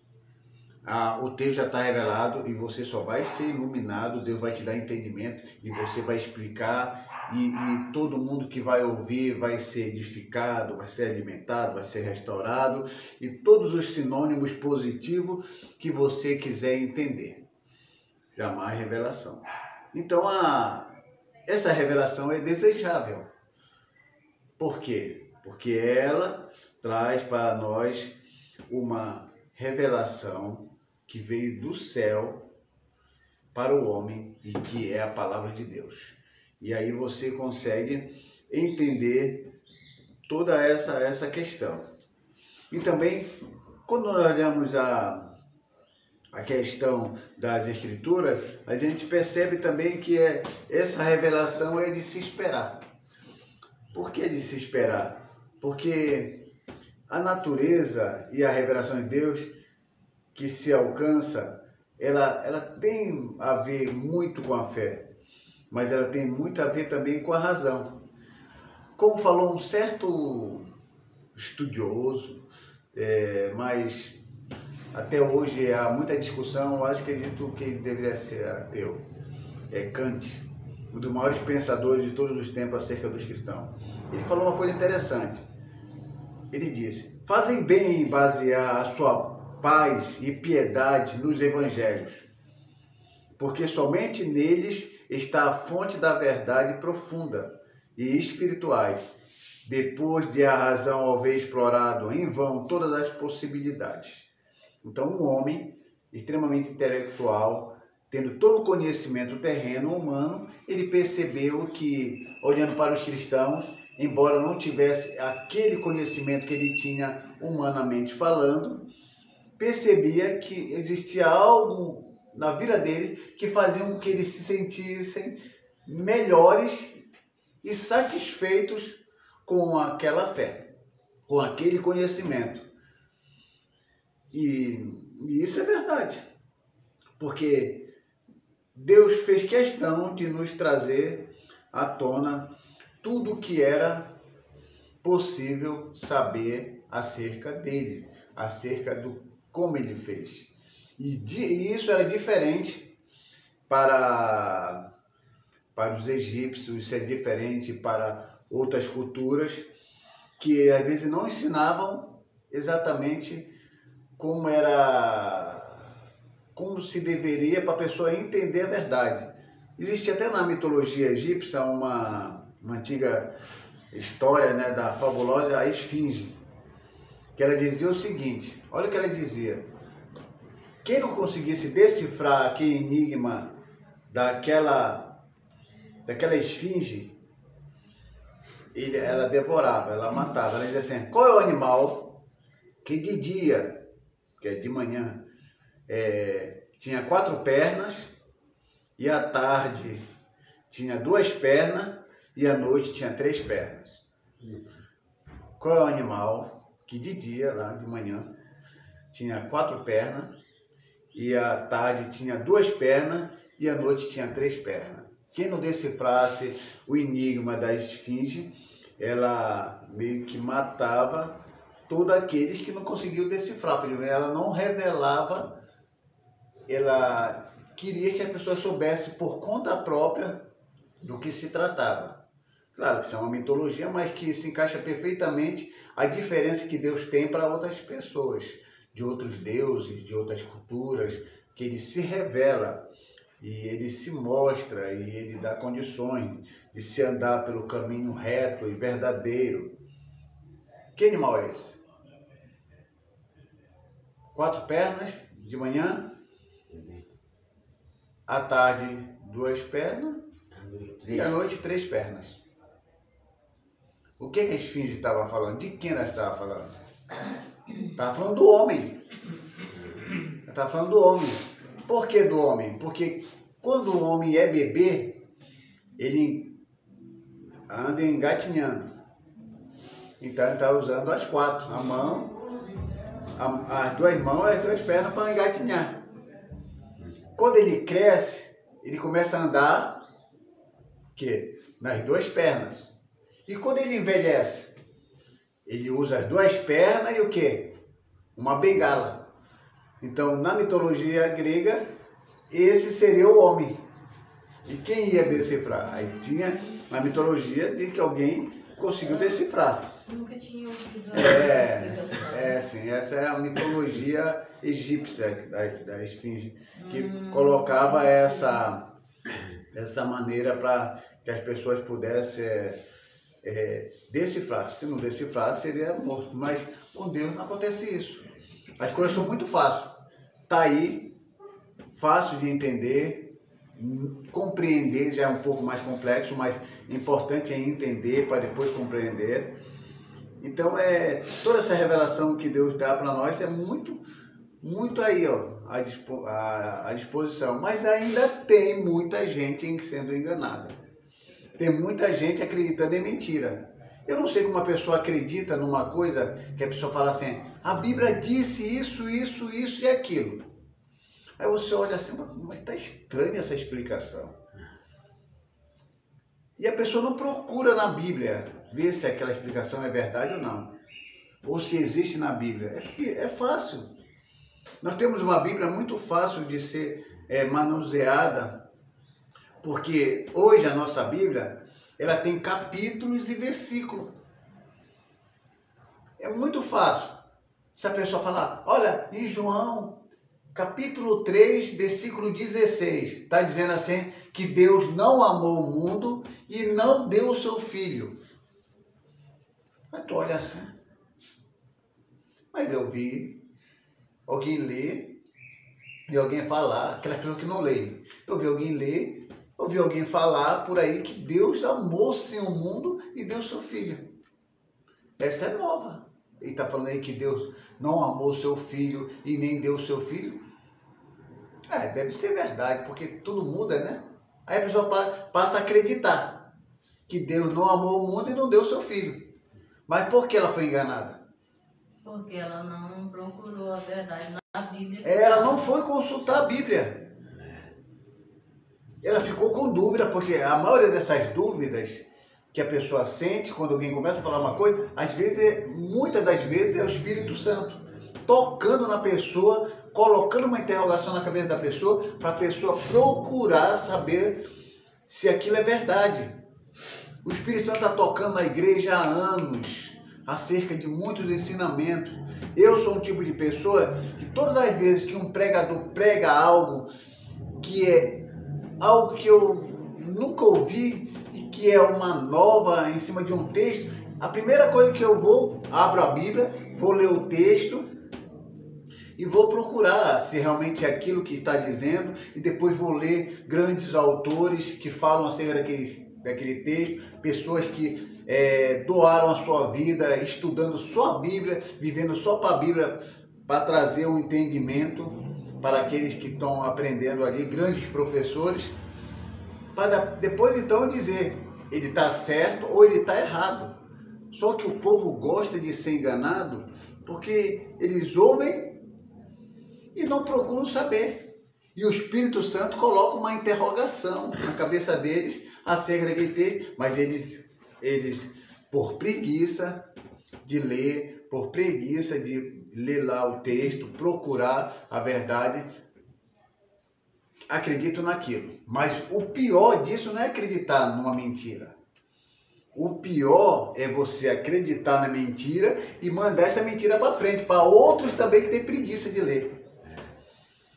Speaker 2: o texto já está revelado e você só vai ser iluminado, Deus vai te dar entendimento e você vai explicar e todo mundo que vai ouvir vai ser edificado, vai ser alimentado, vai ser restaurado e todos os sinônimos positivos que você quiser entender. Jamais revelação. Então, essa revelação é desejável. Por quê? Porque ela traz para nós uma revelação que veio do céu para o homem e que é a palavra de Deus. E aí você consegue entender toda essa questão. E também, quando nós olhamos a questão das Escrituras, a gente percebe também que essa revelação é de se esperar. Por que de se esperar? Porque a natureza e a revelação de Deus que se alcança, ela tem a ver muito com a fé, mas ela tem muito a ver também com a razão. Como falou um certo estudioso, mas até hoje há muita discussão, eu acredito que ele deveria ser ateu, Kant, um dos maiores pensadores de todos os tempos acerca dos cristãos. Ele falou uma coisa interessante. Ele disse: fazem bem em basear a sua paz e piedade nos evangelhos, porque somente neles está a fonte da verdade profunda e espirituais, depois de a razão haver explorado em vão todas as possibilidades. Então, um homem extremamente intelectual, tendo todo o conhecimento terreno humano, ele percebeu que, olhando para os cristãos, embora não tivesse aquele conhecimento que ele tinha humanamente falando, percebia que existia algo na vida dele que fazia com que eles se sentissem melhores e satisfeitos com aquela fé, com aquele conhecimento. E isso é verdade, porque Deus fez questão de nos trazer à tona tudo o que era possível saber acerca dele, acerca do como ele fez. E isso era diferente para os egípcios, isso é diferente para outras culturas que às vezes não ensinavam exatamente como se deveria para a pessoa entender a verdade. Existe até na mitologia egípcia uma antiga história, né, da fabulosa Esfinge, que ela dizia o seguinte, olha o que ela dizia: quem não conseguisse decifrar aquele enigma daquela esfinge, ela devorava, ela matava. Ela dizia assim: qual é o animal que de dia, que é de manhã, tinha 4 pernas, e à tarde tinha 2 pernas, e à noite tinha 3 pernas? Qual é o animal que de dia, lá de manhã, tinha 4 pernas, e à tarde tinha 2 pernas, e à noite tinha 3 pernas? Quem não decifrasse o enigma da esfinge, ela meio que matava todos aqueles que não conseguiam decifrar, porque ela não revelava, ela queria que a pessoa soubesse por conta própria do que se tratava. Claro que isso é uma mitologia, mas que se encaixa perfeitamente a diferença que Deus tem para outras pessoas, de outros deuses, de outras culturas, que ele se revela e ele se mostra e ele dá condições de se andar pelo caminho reto e verdadeiro. Que animal é esse? 4 pernas de manhã, à tarde 2 pernas e à noite 3 pernas. O que a esfinge estava falando? De quem ela estava falando? Estava falando do homem. Ela estava falando do homem. Por que do homem? Porque quando o homem é bebê, ele anda engatinhando. Então ele está usando as 4, a mão, as 2 mãos e as 2 pernas para engatinhar. Quando ele cresce, ele começa a andar nas 2 pernas. E quando ele envelhece, ele usa as 2 pernas e o quê? Uma bengala. Então, na mitologia grega, esse seria o homem. E quem ia decifrar? Aí tinha a mitologia de que alguém conseguiu decifrar.
Speaker 3: Nunca tinha ouvido.
Speaker 2: Sim, essa é a mitologia egípcia da esfinge, que colocava essa maneira para que as pessoas pudessem decifrar. Se não decifrasse, seria morto. Mas com Deus não acontece isso. As coisas são muito fáceis. Está aí, fácil de entender, compreender já é um pouco mais complexo, mas importante é entender para depois compreender. Então, toda essa revelação que Deus dá para nós é muito, muito aí, ó, à disposição. Mas ainda tem muita gente sendo enganada. Tem muita gente acreditando em mentira. Eu não sei como uma pessoa acredita numa coisa que a pessoa fala assim, a Bíblia disse isso, isso, isso e aquilo. Aí você olha assim, mas está estranha essa explicação. E a pessoa não procura na Bíblia ver se aquela explicação é verdade ou não. Ou se existe na Bíblia. É fácil. Nós temos uma Bíblia muito fácil de ser manuseada, porque hoje a nossa Bíblia, ela tem capítulos e versículos. É muito fácil. Se a pessoa falar, olha, em João, capítulo 3, versículo 16, está dizendo assim, que Deus não amou o mundo e não deu o seu filho. Mas tu olha assim. Mas eu vi alguém ler e alguém falar, aquela pessoa que não lê. Eu vi alguém ler, eu vi alguém falar por aí que Deus amou sim o mundo e deu o seu filho. Essa é nova. Ele está falando aí que Deus não amou o seu filho e nem deu o seu filho. Deve ser verdade, porque tudo muda, né? Aí a pessoa passa a acreditar que Deus não amou o mundo e não deu o seu filho. Mas por que ela foi enganada?
Speaker 3: Porque ela não procurou a verdade na Bíblia.
Speaker 2: Ela não foi consultar a Bíblia. Ela ficou com dúvida, porque a maioria dessas dúvidas que a pessoa sente quando alguém começa a falar uma coisa, às vezes, muitas das vezes é o Espírito Santo tocando na pessoa, colocando uma interrogação na cabeça da pessoa, para a pessoa procurar saber se aquilo é verdade. O Espírito Santo está tocando na igreja há anos, acerca de muitos ensinamentos. Eu sou um tipo de pessoa que todas as vezes que um pregador prega algo que é algo que eu nunca ouvi e que é uma nova em cima de um texto, a primeira coisa que eu vou, abro a Bíblia, vou ler o texto e vou procurar se realmente é aquilo que está dizendo, e depois vou ler grandes autores que falam acerca daquele texto, pessoas que doaram a sua vida estudando só a Bíblia, vivendo só para a Bíblia, para trazer o entendimento para aqueles que estão aprendendo ali, grandes professores, para depois então dizer, ele está certo ou ele está errado. Só que o povo gosta de ser enganado porque eles ouvem e não procuram saber. E o Espírito Santo coloca uma interrogação na cabeça deles acerca daquele texto, mas eles por preguiça de ler, por preguiça de ler lá o texto, procurar a verdade, acreditam naquilo. Mas o pior disso não é acreditar numa mentira. O pior é você acreditar na mentira e mandar essa mentira para frente, para outros também que tem preguiça de ler.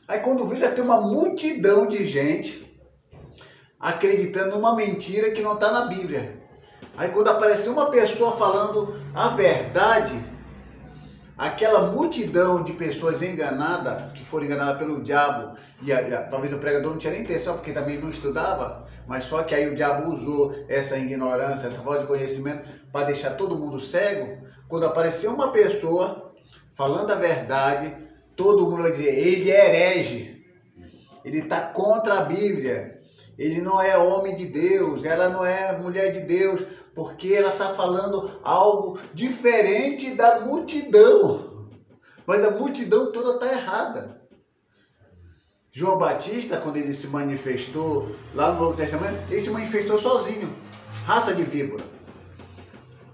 Speaker 2: Aí quando vê, já tem uma multidão de gente acreditando numa mentira que não está na Bíblia. Aí quando aparecer uma pessoa falando a verdade, aquela multidão de pessoas enganadas, que foram enganadas pelo diabo, e talvez o pregador não tinha nem intenção, porque também não estudava, mas só que aí o diabo usou essa ignorância, essa falta de conhecimento, para deixar todo mundo cego. Quando aparecer uma pessoa falando a verdade, todo mundo vai dizer, ele é herege, ele está contra a Bíblia, ele não é homem de Deus, ela não é mulher de Deus, porque ela está falando algo diferente da multidão. Mas a multidão toda está errada. João Batista, quando ele se manifestou lá no Novo Testamento, ele se manifestou sozinho, raça de víbora,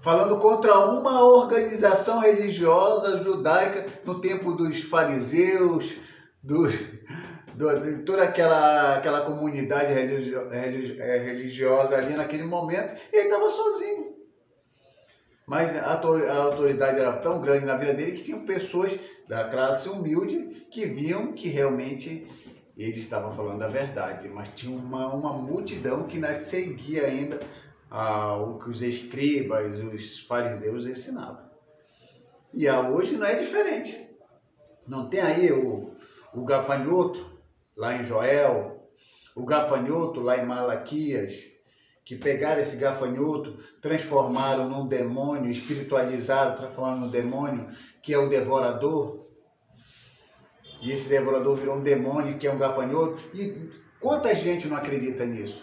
Speaker 2: falando contra uma organização religiosa judaica no tempo dos fariseus, de toda aquela comunidade religiosa ali naquele momento, e ele estava sozinho. Mas a autoridade era tão grande na vida dele que tinham pessoas da classe humilde que viam que realmente ele estava falando a verdade, mas tinha uma multidão que seguia ainda o que os escribas, os fariseus ensinavam. E hoje não é diferente. Não tem aí o gafanhoto, lá em Joel, o gafanhoto lá em Malaquias, que pegaram esse gafanhoto, transformaram num demônio, espiritualizaram, transformaram num demônio, que é o devorador. E esse devorador virou um demônio, que é um gafanhoto. E quanta gente não acredita nisso?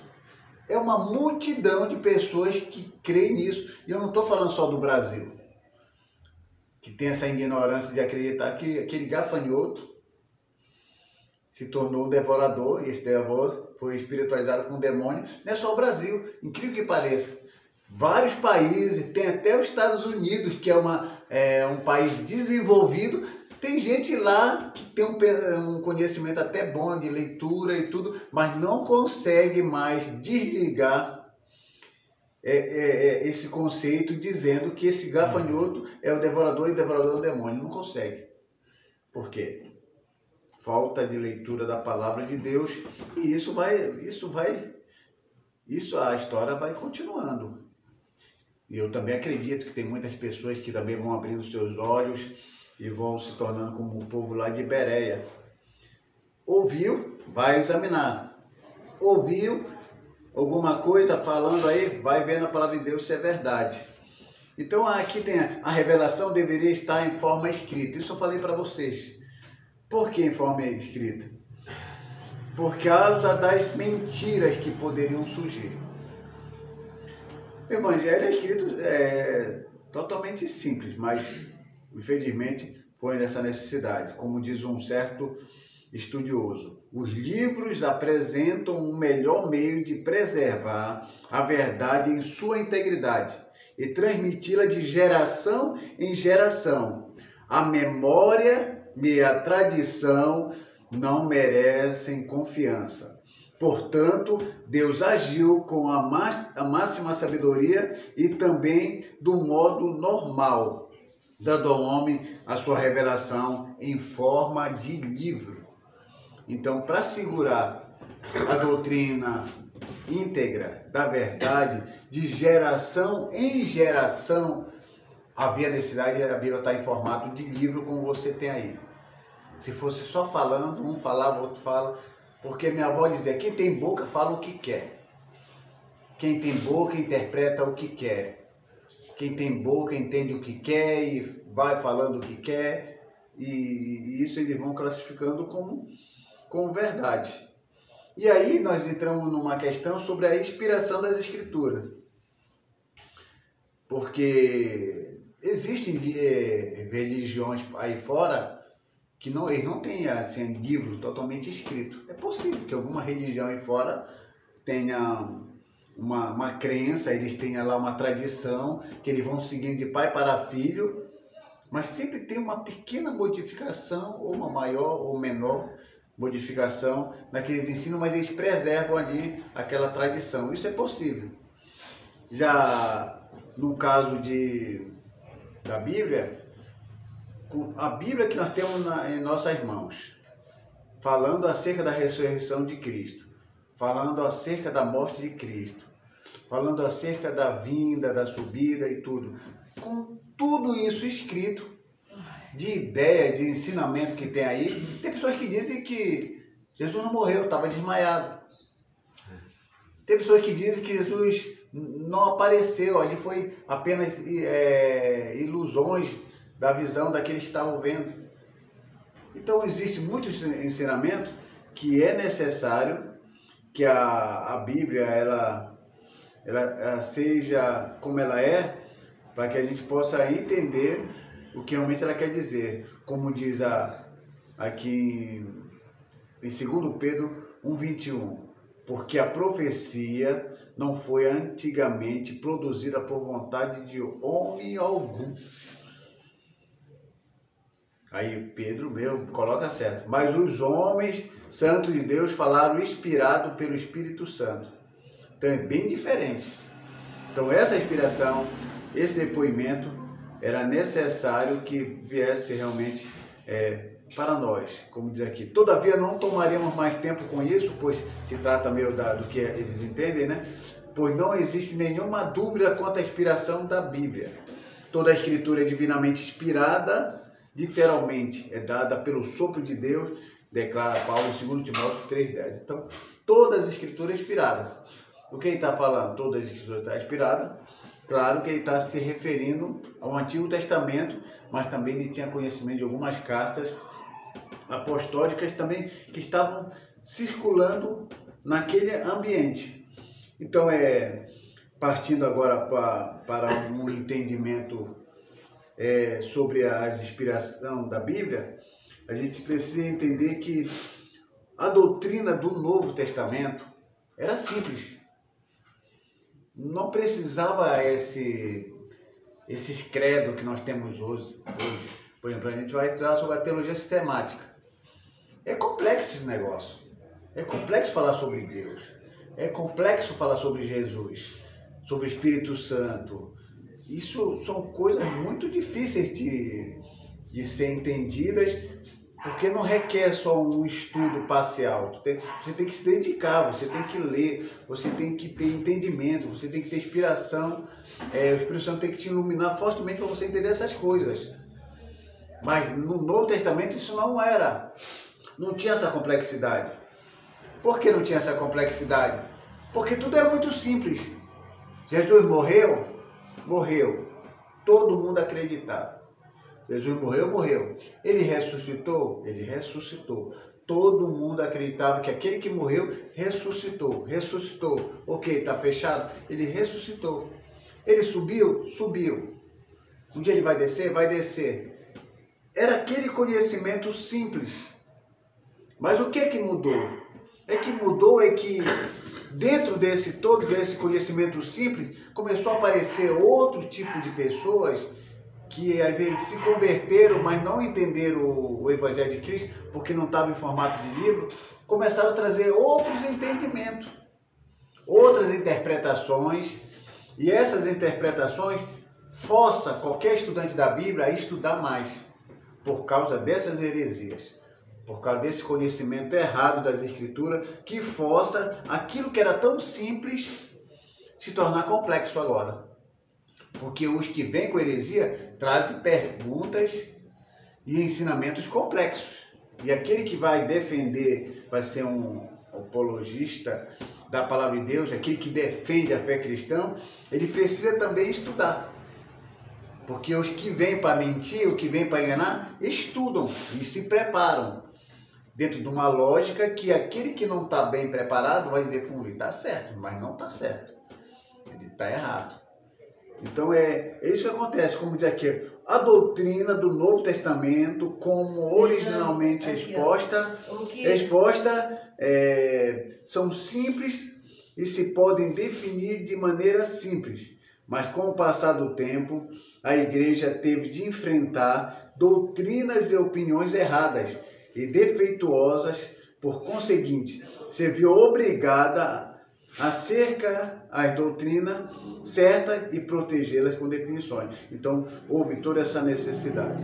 Speaker 2: É uma multidão de pessoas que creem nisso. E eu não estou falando só do Brasil, que tem essa ignorância de acreditar que aquele gafanhoto se tornou um devorador, e esse devorador foi espiritualizado com um demônio. Não é só o Brasil, incrível que pareça. Vários países, tem até os Estados Unidos, que é um país desenvolvido. Tem gente lá que tem um conhecimento até bom de leitura e tudo, mas não consegue mais desligar esse conceito dizendo que esse gafanhoto é o devorador e o devorador é o demônio. Não consegue. Por quê? Falta de leitura da palavra de Deus, e a história vai continuando. E eu também acredito que tem muitas pessoas que também vão abrindo seus olhos e vão se tornando como o povo lá de Bereia. Ouviu, vai examinar. Ouviu alguma coisa falando aí, vai ver na palavra de Deus se é verdade. Então aqui tem a revelação deveria estar em forma escrita. Isso eu falei para vocês. Por que em forma escrita? Por causa das mentiras que poderiam surgir. O Evangelho é escrito totalmente simples, mas infelizmente foi nessa necessidade. Como diz um certo estudioso, os livros apresentam um melhor meio de preservar a verdade em sua integridade e transmiti-la de geração em geração. A memória e a tradição não merecem confiança. Portanto, Deus agiu com a máxima sabedoria e também do modo normal, dando ao homem a sua revelação em forma de livro. Então, para segurar a doutrina íntegra da verdade, de geração em geração, havia necessidade da Bíblia estar em formato de livro, como você tem aí. Se fosse só falando, um falava, outro fala, porque minha avó dizia, quem tem boca fala o que quer. Quem tem boca interpreta o que quer. Quem tem boca entende o que quer e vai falando o que quer. E isso eles vão classificando como verdade. E aí nós entramos numa questão sobre a inspiração das Escrituras. Porque existem religiões aí fora que eles não têm assim, livro totalmente escrito. É possível que alguma religião aí fora tenha uma crença, eles tenham lá uma tradição, que eles vão seguindo de pai para filho, mas sempre tem uma pequena modificação, ou uma maior ou menor modificação naqueles ensinos, mas eles preservam ali aquela tradição. Isso é possível. Já no caso da Bíblia, a Bíblia que nós temos em nossas mãos, falando acerca da ressurreição de Cristo, falando acerca da morte de Cristo, falando acerca da vinda, da subida e tudo, com tudo isso escrito, de ideia, de ensinamento que tem aí, tem pessoas que dizem que Jesus não morreu, estava desmaiado. Tem pessoas que dizem que Jesus não apareceu, ali foi apenas ilusões da visão daqueles que estavam vendo. Então existe muitos ensinamentos que é necessário que a Bíblia ela seja como ela é, para que a gente possa entender o que realmente ela quer dizer. Como diz aqui em 2 Pedro 1,21, porque a profecia não foi antigamente produzida por vontade de homem algum. Aí Pedro, coloca certo. Mas os homens santos de Deus falaram inspirado pelo Espírito Santo. Então é bem diferente. Então essa inspiração, esse depoimento, era necessário que viesse realmente para nós. Como diz aqui. Todavia não tomaremos mais tempo com isso, pois se trata do que eles entendem, né? Pois não existe nenhuma dúvida quanto à inspiração da Bíblia. Toda a escritura é divinamente inspirada, literalmente, é dada pelo sopro de Deus, declara Paulo em 2 Timóteo 3,10. Então, toda a Escritura é inspirada. O que ele está falando? Toda a Escritura está inspirada. Claro que ele está se referindo ao Antigo Testamento, mas também ele tinha conhecimento de algumas cartas apostólicas também que estavam circulando naquele ambiente. Então, partindo agora para um entendimento sobre a inspiração da Bíblia, a gente precisa entender que a doutrina do Novo Testamento era simples. Não precisava esses credos que nós temos hoje. Por exemplo, a gente vai estudar sobre a teologia sistemática. É complexo esse negócio. É complexo falar sobre Deus. É complexo falar sobre Jesus, sobre o Espírito Santo. Isso são coisas muito difíceis de ser entendidas, porque não requer só um estudo parcial. Você tem que se dedicar, você tem que ler, você tem que ter entendimento, você tem que ter inspiração. O Espírito Santo tem que te iluminar fortemente para você entender essas coisas. Mas no Novo Testamento isso não tinha essa complexidade. Por que não tinha essa complexidade? Porque tudo era muito simples. Jesus morreu. Todo mundo acreditava. Jesus morreu. Ele ressuscitou. Todo mundo acreditava que aquele que morreu ressuscitou. Ok, está fechado? Ele ressuscitou. Ele subiu. Um dia ele vai descer. Era aquele conhecimento simples. Mas o que mudou? Que dentro todo desse conhecimento simples, começou a aparecer outro tipo de pessoas que às vezes se converteram, mas não entenderam o Evangelho de Cristo, porque não estava em formato de livro, começaram a trazer outros entendimentos, outras interpretações, e essas interpretações forçam qualquer estudante da Bíblia a estudar mais, por causa dessas heresias. Por causa desse conhecimento errado das Escrituras, que força aquilo que era tão simples se tornar complexo agora. Porque os que vêm com heresia trazem perguntas e ensinamentos complexos. E aquele que vai defender, vai ser um apologista da palavra de Deus, aquele que defende a fé cristã, ele precisa também estudar. Porque os que vêm para mentir, os que vêm para enganar, estudam e se preparam. Dentro de uma lógica que aquele que não está bem preparado vai dizer, ele está certo, mas não está certo. Ele está errado. Então é isso que acontece, como diz aqui, a doutrina do Novo Testamento, como originalmente exposta, são simples e se podem definir de maneira simples. Mas com o passar do tempo, a igreja teve de enfrentar doutrinas e opiniões erradas e defeituosas, por conseguinte, se viu obrigada a cercar as doutrinas certas e protegê-las com definições. Então, houve toda essa necessidade.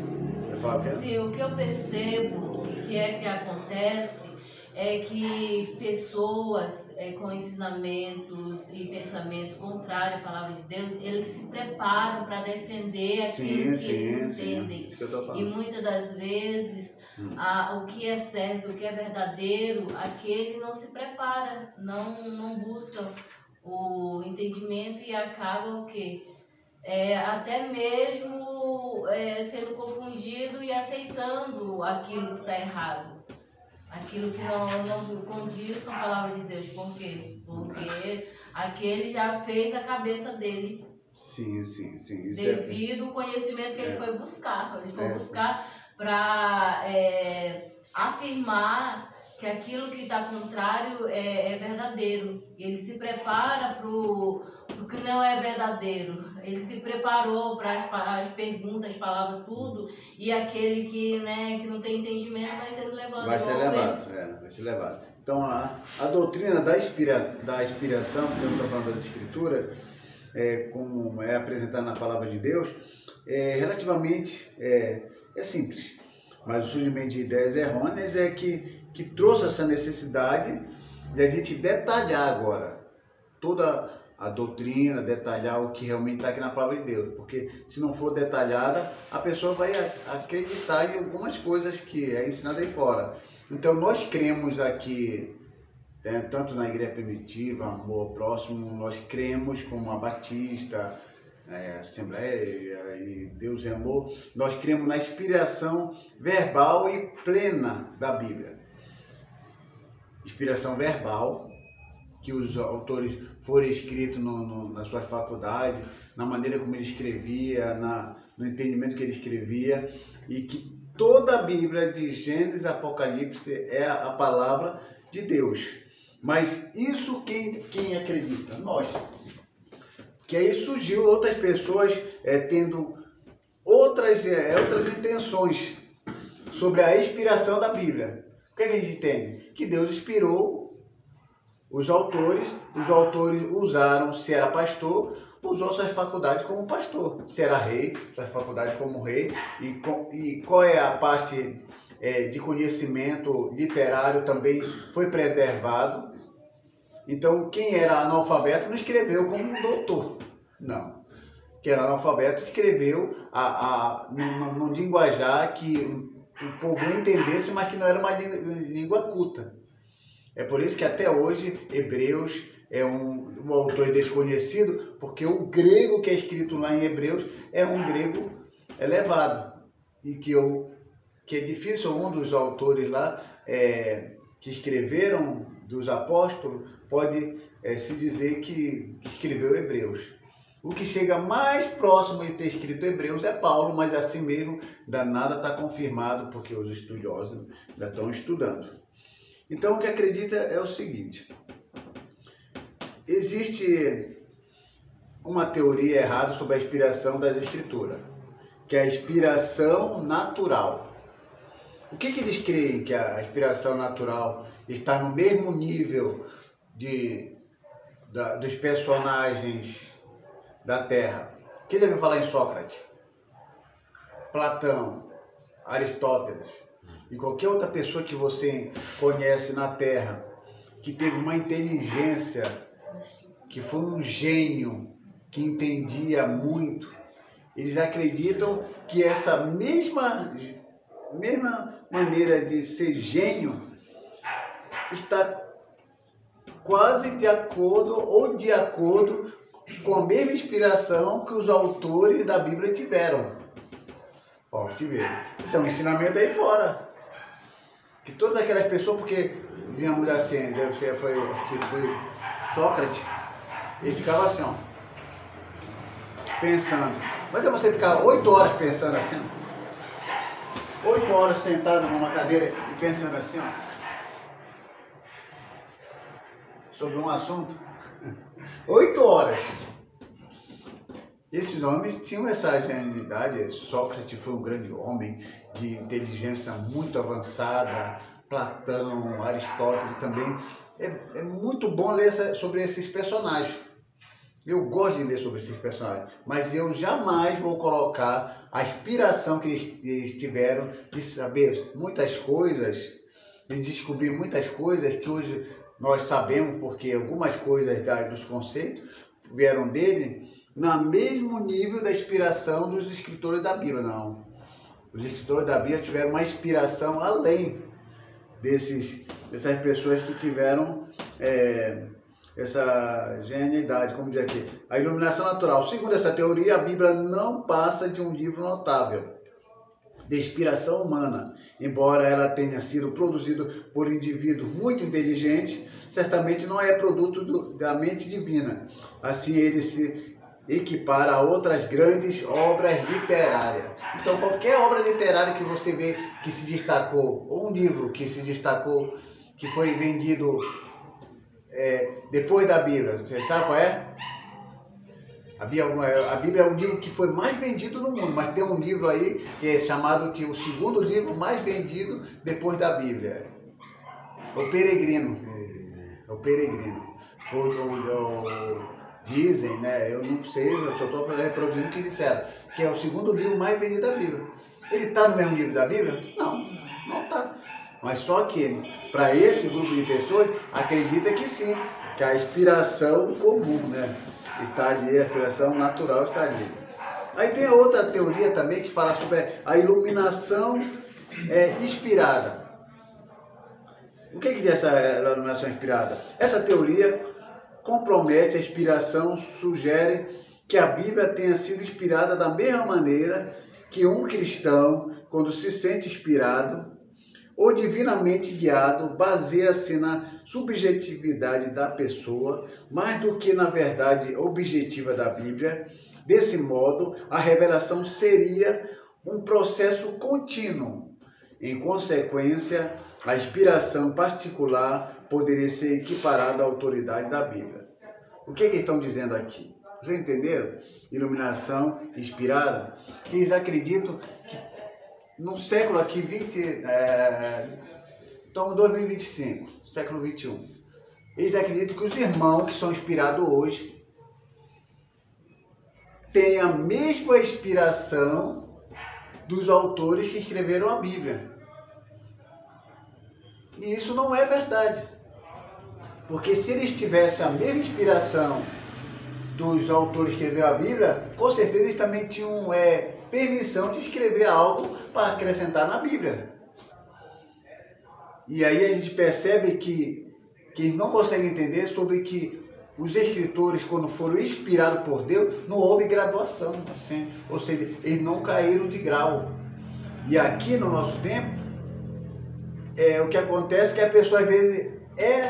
Speaker 2: Quer falar o quê?
Speaker 3: Sim, o que eu percebo que acontece é que pessoas com ensinamentos e pensamentos contrários à palavra de Deus, eles se preparam para defender aquilo que eles entendem.
Speaker 2: Isso que eu tô falando.
Speaker 3: E muitas das vezes o que é certo, o que é verdadeiro, aquele não se prepara, não busca o entendimento e acaba o quê? Até mesmo sendo confundido e aceitando aquilo que está errado. Aquilo que não condiz com a palavra de Deus. Por quê? Porque aquele já fez a cabeça dele.
Speaker 2: Sim. Isso
Speaker 3: devido ao conhecimento que ele foi buscar. Ele foi buscar para afirmar que aquilo que está contrário é verdadeiro. Ele se prepara para o que não é verdadeiro. Ele se preparou para as perguntas, as palavras, tudo. E aquele que não tem entendimento vai ser levado.
Speaker 2: Vai ser levado. Então, a doutrina da inspiração, que eu estou falando das Escrituras, como é apresentada na palavra de Deus, relativamente simples. Mas o surgimento de ideias errôneas que trouxe essa necessidade de a gente detalhar agora toda a doutrina, detalhar o que realmente está aqui na palavra de Deus. Porque se não for detalhada, a pessoa vai acreditar em algumas coisas que é ensinada aí fora. Então nós cremos aqui tanto na igreja primitiva, amor ao próximo, nós cremos como a Batista, Assembleia e Deus é Amor, nós cremos na inspiração verbal e plena da Bíblia. Inspiração verbal, que os autores foram escritos nas suas faculdades, na maneira como ele escrevia, no entendimento que ele escrevia, e que toda a Bíblia, de Gênesis a Apocalipse, é a palavra de Deus. Mas isso quem acredita? Nós. Que aí surgiu outras pessoas tendo outras intenções sobre a inspiração da Bíblia. O que a gente entende? Que Deus inspirou os autores usaram, se era pastor, usou suas faculdades como pastor. Se era rei, suas faculdades como rei. E qual é a parte de conhecimento literário também foi preservado. Então, quem era analfabeto não escreveu como um doutor. Não. Quem era analfabeto escreveu num linguajar que o povo entendesse, mas que não era uma língua culta. É por isso que até hoje Hebreus é um autor desconhecido, porque o grego que é escrito lá em Hebreus é um grego elevado. E que é difícil um dos autores lá que escreveram dos apóstolos pode se dizer que escreveu Hebreus. O que chega mais próximo de ter escrito Hebreus é Paulo, mas assim mesmo nada está confirmado, porque os estudiosos ainda estão estudando. Então, o que acredita é o seguinte: existe uma teoria errada sobre a inspiração das Escrituras, que é a inspiração natural. O que eles creem? Que a inspiração natural está no mesmo nível dos personagens da Terra. Quem deve falar em Sócrates? Platão, Aristóteles e qualquer outra pessoa que você conhece na Terra, que teve uma inteligência, que foi um gênio, que entendia muito, eles acreditam que essa mesma maneira de ser gênio está quase de acordo com a mesma inspiração que os autores da Bíblia tiveram. Ó, te vejo. Isso é um ensinamento aí fora. Que todas aquelas pessoas, porque dizíamos assim, acho que foi Sócrates, ele ficava assim, ó, pensando. Mas é você ficar 8 horas pensando assim, 8 horas sentado numa cadeira e pensando assim, ó, sobre um assunto. 8 horas. Esses homens tinham essa genialidade. Sócrates foi um grande homem de inteligência muito avançada. Platão, Aristóteles também. É muito bom ler sobre esses personagens. Eu gosto de ler sobre esses personagens, mas eu jamais vou colocar a inspiração que eles tiveram de saber muitas coisas, de descobrir muitas coisas que hoje nós sabemos, porque algumas coisas dos conceitos vieram dele, no mesmo nível da inspiração dos escritores da Bíblia, não. Os escritores da Bíblia tiveram uma inspiração além dessas pessoas que tiveram essa genialidade, como diz aqui. A iluminação natural. Segundo essa teoria, a Bíblia não passa de um livro notável de inspiração humana. Embora ela tenha sido produzida por indivíduos muito inteligentes, certamente não é produto da mente divina. Assim, ele se equipara a outras grandes obras literárias. Então, qualquer obra literária que você vê que se destacou, ou um livro que se destacou, que foi vendido depois da Bíblia, você sabe qual é? A Bíblia é o livro que foi mais vendido no mundo, mas tem um livro aí que é chamado que o segundo livro mais vendido depois da Bíblia. O Peregrino. O Peregrino. Dizem, né? Eu não sei, eu só estou reproduzindo o que disseram, que é o segundo livro mais vendido da Bíblia. Ele está no mesmo livro da Bíblia? Não, não está. Mas só que, para esse grupo de pessoas, acredita que sim, que a inspiração comum, né, está ali, a inspiração natural está ali. Aí tem a outra teoria também que fala sobre a iluminação inspirada. O que diz essa denominação inspirada? Essa teoria compromete a inspiração, sugere que a Bíblia tenha sido inspirada da mesma maneira que um cristão, quando se sente inspirado ou divinamente guiado, baseia-se na subjetividade da pessoa, mais do que na verdade objetiva da Bíblia. Desse modo, a revelação seria um processo contínuo. Em consequência, a inspiração particular poderia ser equiparada à autoridade da Bíblia. O que eles estão dizendo aqui? Vocês entenderam? Iluminação inspirada. Eles acreditam que no século aqui, estamos em 2025, século 21. Eles acreditam que os irmãos que são inspirados hoje têm a mesma inspiração dos autores que escreveram a Bíblia. E isso não é verdade. Porque se eles tivessem a mesma inspiração dos autores que escreveram a Bíblia, com certeza eles também tinham permissão de escrever algo para acrescentar na Bíblia. E aí a gente percebe que eles não conseguem entender sobre que os escritores, quando foram inspirados por Deus, não houve graduação, assim, ou seja, eles não caíram de grau. E aqui no nosso tempo, o que acontece é que a pessoa às vezes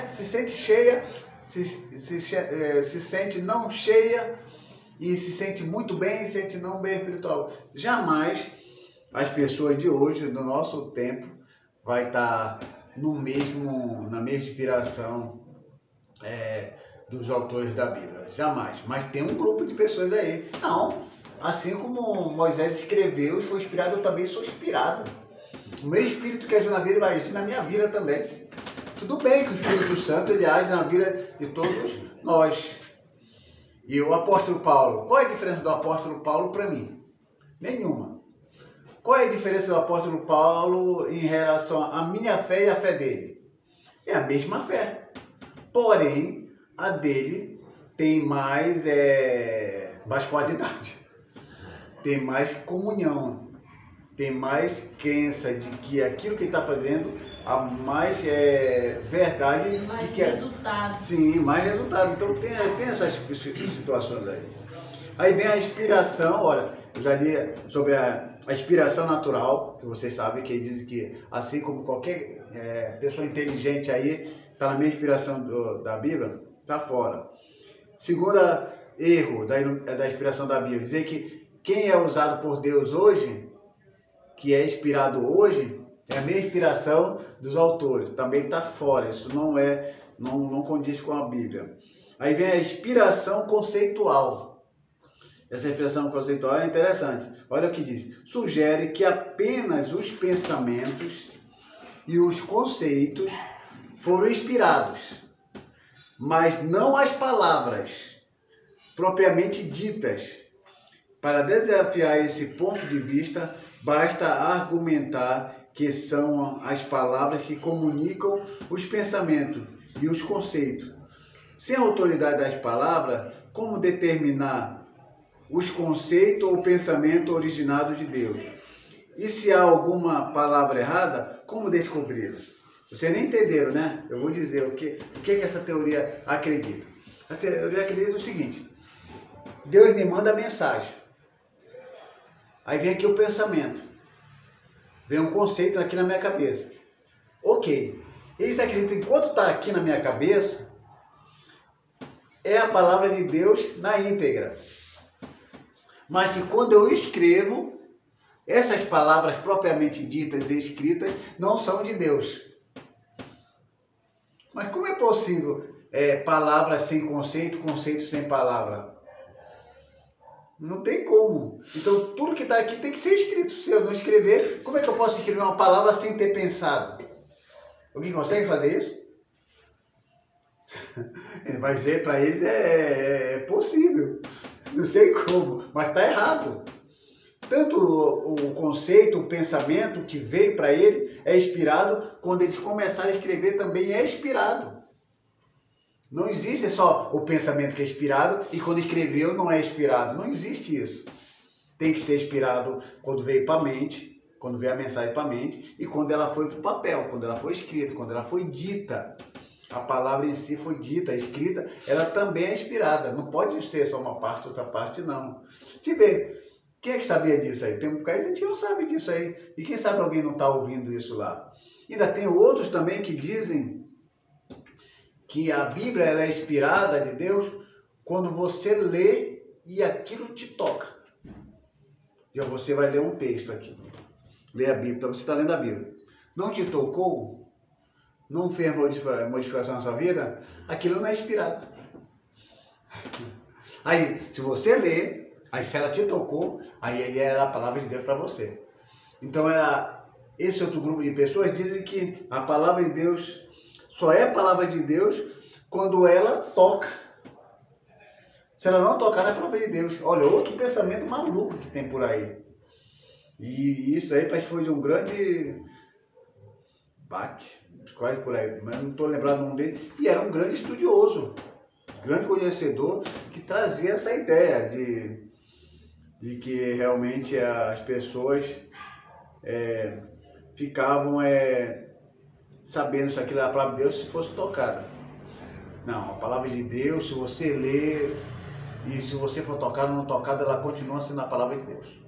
Speaker 2: se sente cheia, se sente não cheia e se sente muito bem, se sente não bem espiritual. Jamais as pessoas de hoje, do nosso tempo, vai estar na mesma inspiração dos autores da Bíblia. Jamais. Mas tem um grupo de pessoas aí. Não. Assim como Moisés escreveu e foi inspirado, eu também sou inspirado. O meu Espírito que agiu na vida vai agir na minha vida também. Tudo bem que o Espírito Santo ele age na vida de todos nós. E o apóstolo Paulo, qual é a diferença do apóstolo Paulo para mim? Nenhuma. Qual é a diferença do apóstolo Paulo em relação à minha fé e à fé dele? É a mesma fé. Porém, a dele tem mais qualidade. Tem mais comunhão. Tem mais crença de que aquilo que ele está fazendo há mais verdade.
Speaker 3: Mais
Speaker 2: que
Speaker 3: resultado.
Speaker 2: Sim, mais resultado. Então tem essas situações aí. Aí vem a inspiração, olha, eu já li sobre a inspiração natural, que vocês sabem que eles dizem que assim como qualquer pessoa inteligente aí está na mesma inspiração da Bíblia, está fora. Segundo erro da inspiração da Bíblia, dizer que quem é usado por Deus hoje, que é inspirado hoje, é a mesma inspiração dos autores. Também está fora. Isso não condiz com a Bíblia. Aí vem a inspiração conceitual. Essa inspiração conceitual é interessante. Olha o que diz. Sugere que apenas os pensamentos e os conceitos foram inspirados, mas não as palavras propriamente ditas. Para desafiar esse ponto de vista, basta argumentar que são as palavras que comunicam os pensamentos e os conceitos. Sem a autoridade das palavras, como determinar os conceitos ou pensamento originado de Deus? E se há alguma palavra errada, como descobri-la? Vocês nem entenderam, né? Eu vou dizer o que essa teoria acredita. A teoria acredita o seguinte: Deus me manda a mensagem. Aí vem aqui o pensamento. Vem um conceito aqui na minha cabeça. Ok. Eles acreditam que enquanto está aqui na minha cabeça, é a palavra de Deus na íntegra. Mas que quando eu escrevo, essas palavras propriamente ditas e escritas não são de Deus. Mas como é possível palavras sem conceito, conceito sem palavra? Não tem como. Então, tudo que está aqui tem que ser escrito. Se eu não escrever, como é que eu posso escrever uma palavra sem ter pensado? Alguém consegue fazer isso? Mas para eles é possível. Não sei como, mas está errado. Tanto o conceito, o pensamento que veio para ele é inspirado, quando eles começarem a escrever também é inspirado. Não existe só o pensamento que é inspirado e quando escreveu não é inspirado. Não existe isso. Tem que ser inspirado quando veio para a mente, quando veio a mensagem para a mente e quando ela foi para o papel, quando ela foi escrita, quando ela foi dita. A palavra em si foi dita, escrita, ela também é inspirada. Não pode ser só uma parte, outra parte, não. Deixa eu ver, quem é que sabia disso aí? Tem um bocado de gente que não sabe disso aí. E quem sabe alguém não está ouvindo isso lá. Ainda tem outros também que dizem que a Bíblia ela é inspirada de Deus quando você lê e aquilo te toca. Então você vai ler um texto aqui. Lê a Bíblia, então você está lendo a Bíblia. Não te tocou? Não fez modificação na sua vida? Aquilo não é inspirado. Aí, se você lê, aí se ela te tocou, aí é a palavra de Deus para você. Então, esse outro grupo de pessoas dizem que a palavra de Deus só é a palavra de Deus quando ela toca. Se ela não tocar, não é a palavra de Deus. Olha, outro pensamento maluco que tem por aí. E isso aí parece que foi de um grande Bach, quase por aí, mas não estou lembrando o nome dele. E era um grande estudioso, grande conhecedor, que trazia essa ideia de que realmente as pessoas ficavam sabendo se aquilo era a palavra de Deus se fosse tocada. Não, a palavra de Deus, se você ler e se você for tocada ou não tocada, ela continua sendo a palavra de Deus.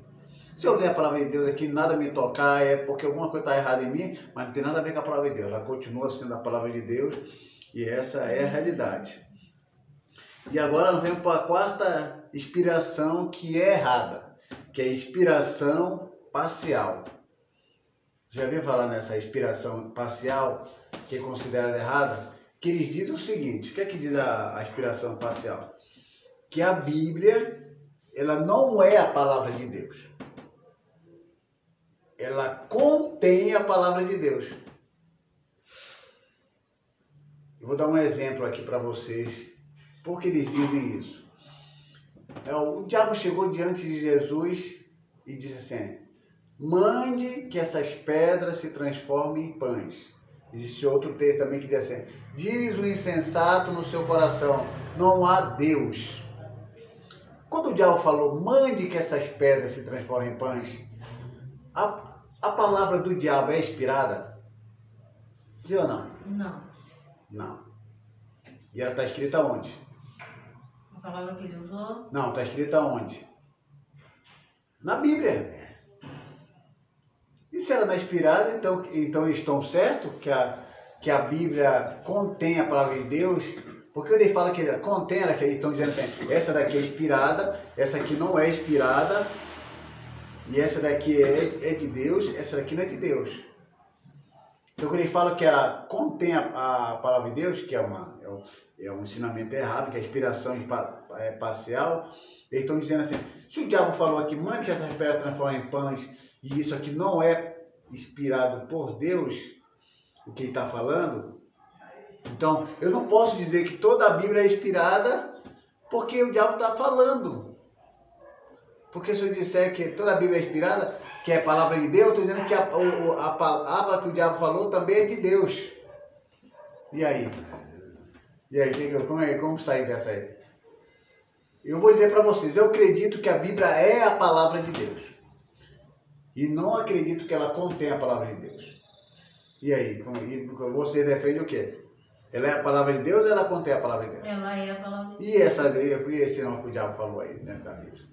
Speaker 2: Se eu ler a palavra de Deus aqui nada me tocar, é porque alguma coisa está errada em mim, mas não tem nada a ver com a palavra de Deus. Ela continua sendo a palavra de Deus e essa é a realidade. E agora nós vamos para a quarta inspiração que é errada, que é a inspiração parcial. Já ouviu falar nessa inspiração parcial, que é considerada errada? Que eles dizem o seguinte, o que é que diz a inspiração parcial? Que a Bíblia, ela não é a palavra de Deus. Ela contém a palavra de Deus. Eu vou dar um exemplo aqui para vocês. Por que eles dizem isso? O diabo chegou diante de Jesus e disse assim: mande que essas pedras se transformem em pães. Existe outro texto também que diz assim: diz o insensato no seu coração, não há Deus. Quando o diabo falou, mande que essas pedras se transformem em pães, a palavra do diabo é inspirada? Sim ou não?
Speaker 3: Não.
Speaker 2: Não. E ela está escrita onde?
Speaker 3: A palavra que ele usou?
Speaker 2: Não, está escrita onde? Na Bíblia. E se ela não é inspirada, então estão certos que a Bíblia contém a palavra de Deus? Porque ele fala que ele contém, ela que eles estão dizendo que essa daqui é inspirada, essa aqui não é inspirada, e essa daqui é de Deus, essa daqui não é de Deus. Então quando ele fala que ela contém a palavra de Deus, que é um ensinamento errado, que a inspiração é parcial, eles estão dizendo assim, se o diabo falou aqui, mande que essas pedras transformem em pães, e isso aqui não é inspirado por Deus, o que ele está falando, então eu não posso dizer que toda a Bíblia é inspirada porque o diabo está falando. Porque se eu disser que toda a Bíblia é inspirada, que é a palavra de Deus, eu estou dizendo que a palavra que o diabo falou também é de Deus. E aí? Como sair dessa aí? Eu vou dizer para vocês, eu acredito que a Bíblia é a palavra de Deus. E não acredito que ela contém a palavra de Deus. E aí? Você defende o quê? Ela é a palavra de Deus ou ela contém a palavra de Deus?
Speaker 3: Ela é a palavra de
Speaker 2: Deus. E esse não que o diabo falou aí dentro da Bíblia?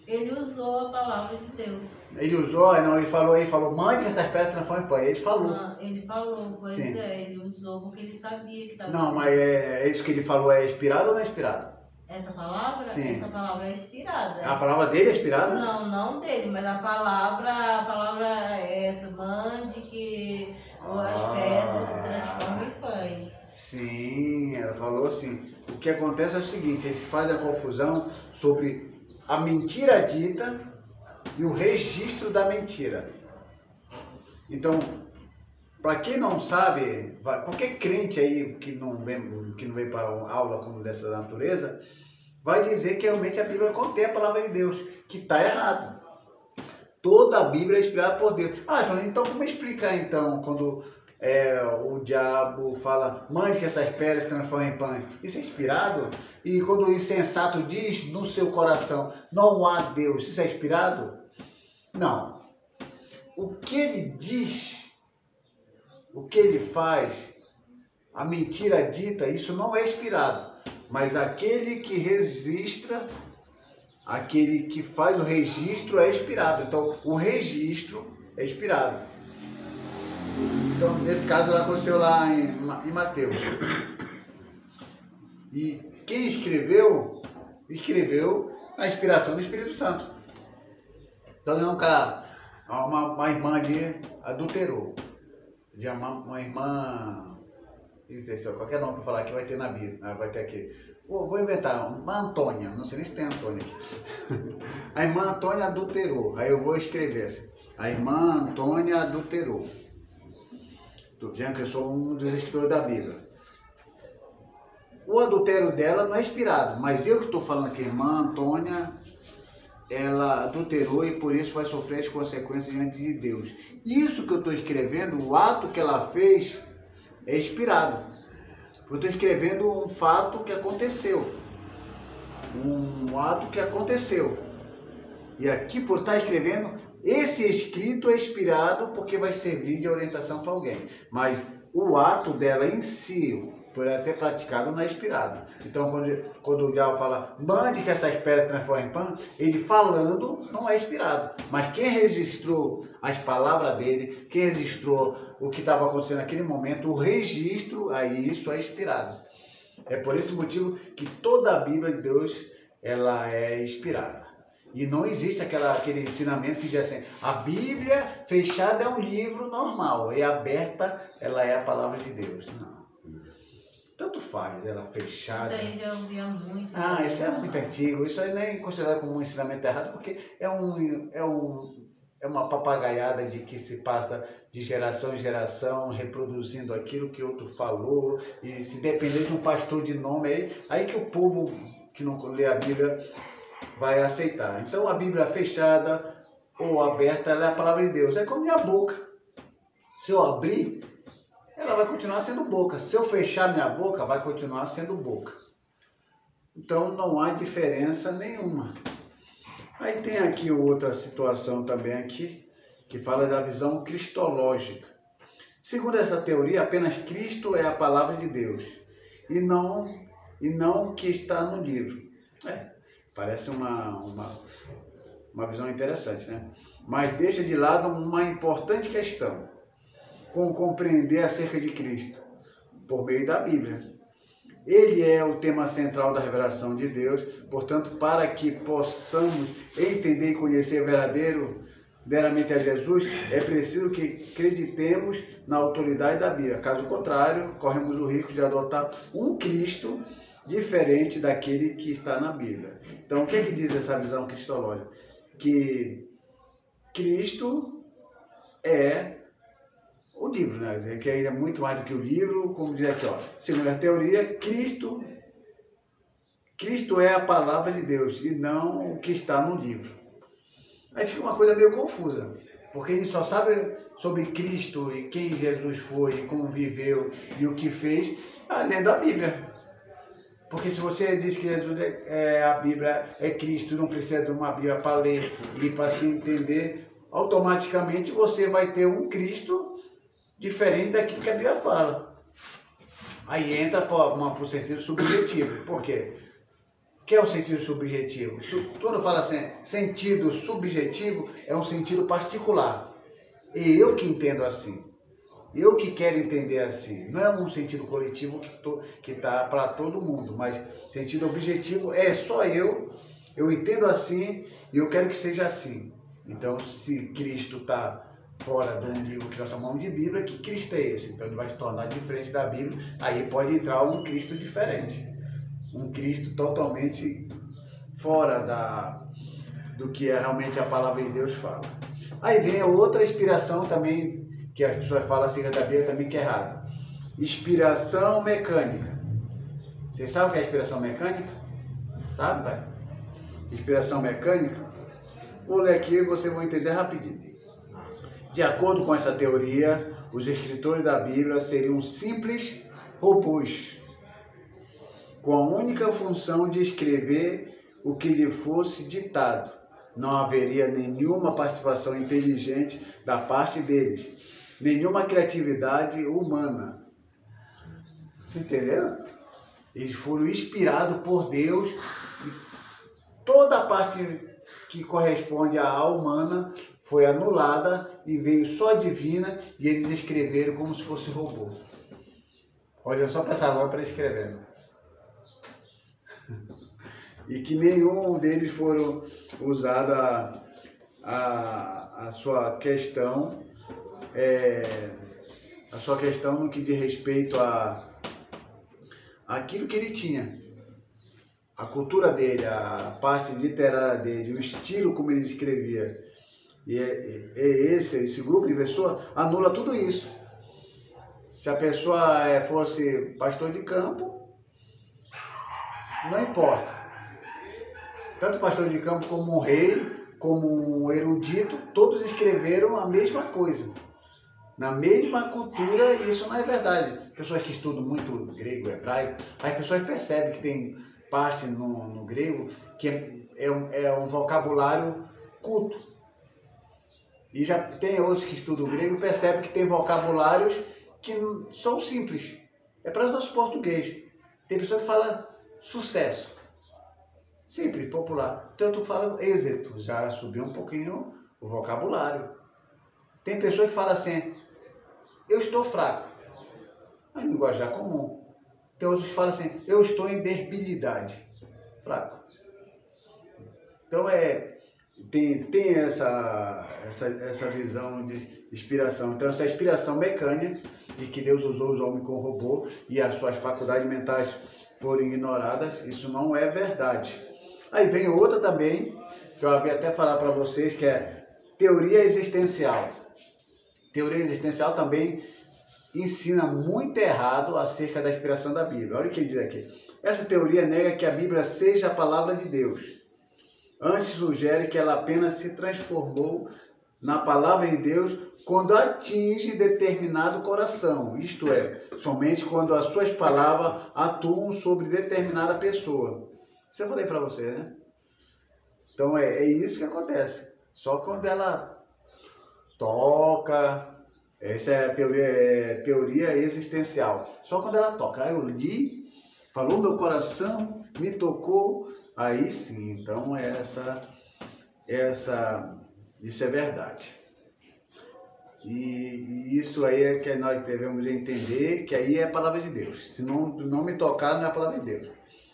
Speaker 3: Ele usou a palavra de Deus.
Speaker 2: Ele usou, não, ele falou, mande que essas pedras transformem em pão. Ele falou.
Speaker 3: Não, ele falou, pois
Speaker 2: Sim.
Speaker 3: ele usou porque ele sabia que estava.
Speaker 2: Não, mas é isso que ele falou é inspirado ou não é inspirado?
Speaker 3: Essa palavra?
Speaker 2: Sim.
Speaker 3: Essa palavra é inspirada.
Speaker 2: A palavra dele é inspirada?
Speaker 3: Não dele, mas a palavra é essa, mande que as pedras se transformem em pães.
Speaker 2: Sim, ela falou assim. O que acontece é o seguinte, eles fazem a confusão sobre a mentira dita e o registro da mentira. Então, para quem não sabe, qualquer crente aí que não vem para uma aula como dessa natureza, vai dizer que realmente a Bíblia contém a palavra de Deus, que está errado. Toda a Bíblia é inspirada por Deus. João, então como explicar então quando o diabo fala, mande que essas pedras se transformem em pães? Isso é inspirado? E quando o insensato diz no seu coração, não há Deus, isso é inspirado? Não. o que ele diz, o que ele faz, a mentira dita, isso não é inspirado. Mas aquele que registra, aquele que faz o registro é inspirado. Então, o registro é inspirado. Então, nesse caso, ela aconteceu lá em Mateus. E quem escreveu a inspiração do Espírito Santo. Então, nunca uma irmã ali adulterou. Uma irmã... Qualquer nome que eu falar aqui vai ter na Bíblia, vai ter aqui. Vou inventar, uma Antônia, não sei nem se tem Antônia aqui. A irmã Antônia adulterou, aí eu vou escrever assim. A irmã Antônia adulterou. Estou dizendo que eu sou um dos escritores da Bíblia. O adultério dela não é inspirado, mas eu que estou falando aqui, a irmã Antônia, ela adulterou e por isso vai sofrer as consequências diante de Deus. Isso que eu estou escrevendo, o ato que ela fez, é inspirado. Eu estou escrevendo um fato que aconteceu. Um ato que aconteceu. E aqui, por estar escrevendo, esse escrito é inspirado porque vai servir de orientação para alguém. Mas o ato dela em si, por ela ter praticado, não é inspirado. Então, quando o diabo fala, mande que essas pedras transformem em pão, ele falando não é inspirado. Mas quem registrou as palavras dele, quem registrou o que estava acontecendo naquele momento, o registro, aí isso é inspirado. É por esse motivo que toda a Bíblia de Deus, ela é inspirada. E não existe aquele ensinamento que diz assim, a Bíblia fechada é um livro normal, e aberta ela é a palavra de Deus. Não. Tanto faz, ela fechada.
Speaker 3: Isso aí já ouvia muito.
Speaker 2: Isso é muito antigo, isso aí nem é considerado como um ensinamento errado, porque é uma papagaiada de que se passa de geração em geração, reproduzindo aquilo que outro falou, e se depender de um pastor de nome, aí que o povo que não lê a Bíblia vai aceitar. Então a Bíblia fechada ou aberta, ela é a palavra de Deus. É como minha boca. Se eu abrir, ela vai continuar sendo boca. Se eu fechar minha boca, vai continuar sendo boca. Então não há diferença nenhuma. Aí tem aqui outra situação também aqui, que fala da visão cristológica. Segundo essa teoria, apenas Cristo é a palavra de Deus, e não o que está no livro. Parece uma visão interessante, né? Mas deixa de lado uma importante questão. Como compreender acerca de Cristo? Por meio da Bíblia. Ele é o tema central da revelação de Deus, portanto, para que possamos entender e conhecer verdadeiramente a Jesus, é preciso que acreditemos na autoridade da Bíblia. Caso contrário, corremos o risco de adotar um Cristo diferente daquele que está na Bíblia. Então, o que é que diz essa visão cristológica? Que Cristo é o livro, né? Que é muito mais do que o livro, como diz aqui, segundo a teoria, Cristo é a palavra de Deus e não o que está no livro. Aí fica uma coisa meio confusa, porque ele só sabe sobre Cristo e quem Jesus foi, e como viveu e o que fez, lendo a Bíblia. Porque se você diz que Jesus a Bíblia é Cristo, não precisa de uma Bíblia para ler e para se entender, automaticamente você vai ter um Cristo diferente daquilo que a Bíblia fala. Aí entra para o sentido subjetivo. Por quê? O que é o sentido subjetivo? Quando fala assim, sentido subjetivo, é um sentido particular. E eu que entendo assim. Eu que quero entender assim. Não é um sentido coletivo que está para todo mundo, mas sentido objetivo é só eu entendo assim e eu quero que seja assim. Então, se Cristo está fora de um livro que nós chamamos de Bíblia, que Cristo é esse? Então ele vai se tornar diferente da Bíblia, aí pode entrar um Cristo diferente. Um Cristo totalmente fora do que realmente a palavra de Deus fala. Aí vem a outra inspiração também, que as pessoas falam acerca da Bíblia também que é errada. Inspiração mecânica. Vocês sabem o que é inspiração mecânica? Sabe, pai? Inspiração mecânica? Vou ler aqui e vocês vão entender rapidinho. De acordo com essa teoria, os escritores da Bíblia seriam simples robôs, com a única função de escrever o que lhe fosse ditado, não haveria nenhuma participação inteligente da parte deles, nenhuma criatividade humana. Você entendeu? Eles foram inspirados por Deus e toda a parte que corresponde à humana foi anulada e veio só a divina e eles escreveram como se fosse robô. Olha só para essa lâmpada escrevendo. E que nenhum deles foram usado a sua questão, no que diz respeito a aquilo que ele tinha. A cultura dele, a parte literária dele, o estilo como ele escrevia. E esse grupo de pessoas anula tudo isso. Se a pessoa fosse pastor de campo, não importa. Tanto pastor de campo como um rei, como um erudito, todos escreveram a mesma coisa. Na mesma cultura, e isso não é verdade. Pessoas que estudam muito grego, hebraico, as pessoas percebem que tem parte no grego que é um vocabulário culto. E já tem outros que estudam grego e percebem que tem vocabulários que são simples. É para o nosso português. Tem pessoa que fala sucesso. Simples, popular. Então tu fala êxito, já subiu um pouquinho o vocabulário. Tem pessoa que fala assim, eu estou fraco. É um linguajar comum. Tem outros que falam assim, eu estou em debilidade. Fraco. Então tem essa visão de inspiração. Então essa inspiração mecânica de que Deus usou os homens como robô e as suas faculdades mentais foram ignoradas, isso não é verdade. Aí vem outra também, que eu havia até falar para vocês, que é teoria existencial. Teoria existencial também ensina muito errado acerca da inspiração da Bíblia. Olha o que ele diz aqui. Essa teoria nega que a Bíblia seja a palavra de Deus. Antes sugere que ela apenas se transformou na palavra de Deus quando atinge determinado coração. Isto é, somente quando as suas palavras atuam sobre determinada pessoa. Isso eu falei para você, né? Então é isso que acontece. Só quando ela toca, essa é a teoria existencial. Só quando ela toca. Aí eu li, falou meu coração, me tocou, aí sim. Então isso é verdade. E isso aí é que nós devemos entender, que aí é a palavra de Deus. Se não me tocar, não é a palavra de Deus.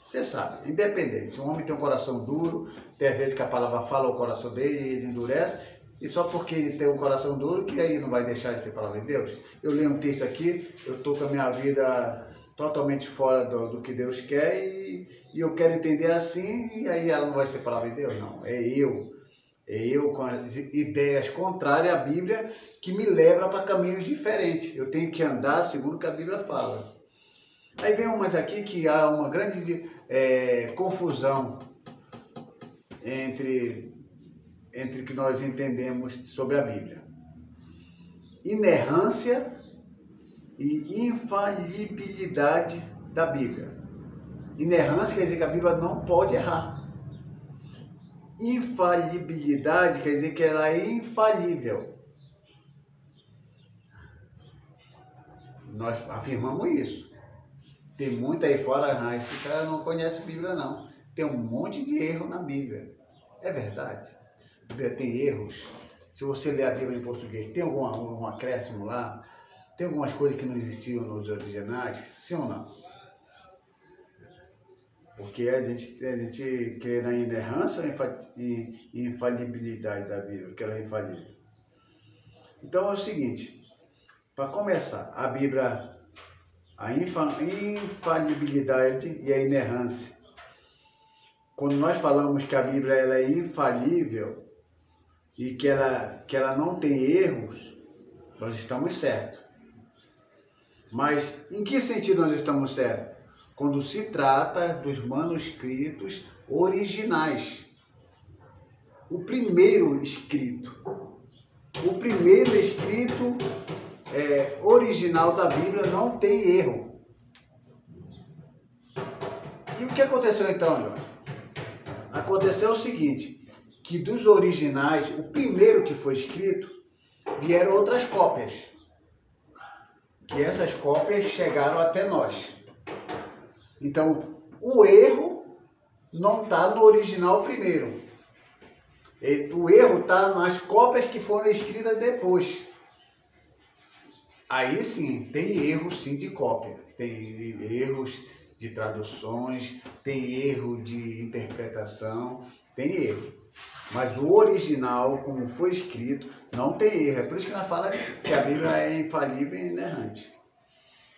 Speaker 2: Você sabe, independente, se um homem tem um coração duro, tem vezes que a palavra fala o coração dele e ele endurece, e só porque ele tem um coração duro, que aí não vai deixar de ser palavra de Deus. Eu leio um texto aqui, eu estou com a minha vida totalmente fora do que Deus quer, e eu quero entender assim, e aí ela não vai ser palavra de Deus, não. É eu com as ideias contrárias à Bíblia, que me leva para caminhos diferentes. Eu tenho que andar segundo o que a Bíblia fala. Aí vem umas aqui que há uma grande confusão entre o que nós entendemos sobre a Bíblia. Inerrância e infalibilidade da Bíblia. Inerrância quer dizer que a Bíblia não pode errar. Infalibilidade quer dizer que ela é infalível. Nós afirmamos isso. Tem muito aí fora, esse cara não conhece a Bíblia não. Tem um monte de erro na Bíblia. É verdade. A Bíblia tem erros. Se você ler a Bíblia em português, tem algum acréscimo lá? Tem algumas coisas que não existiam nos originais? Sim ou não? Porque a gente crê na inerrância e infalibilidade da Bíblia, que ela é infalível. Então é o seguinte, para começar, a Bíblia, a infalibilidade e a inerrância. Quando nós falamos que a Bíblia ela é infalível e que ela não tem erros, nós estamos certos. Mas em que sentido nós estamos certos? Quando se trata dos manuscritos originais. O primeiro escrito original da Bíblia não tem erro. E o que aconteceu então, João? Aconteceu o seguinte, que dos originais, o primeiro que foi escrito, vieram outras cópias. Que essas cópias chegaram até nós. Então, o erro não está no original primeiro. O erro está nas cópias que foram escritas depois. Aí sim, tem erros sim de cópia. Tem erros de traduções, tem erro de interpretação, tem erro. Mas o original, como foi escrito, não tem erro. É por isso que nós falamos que a Bíblia é infalível e inerrante.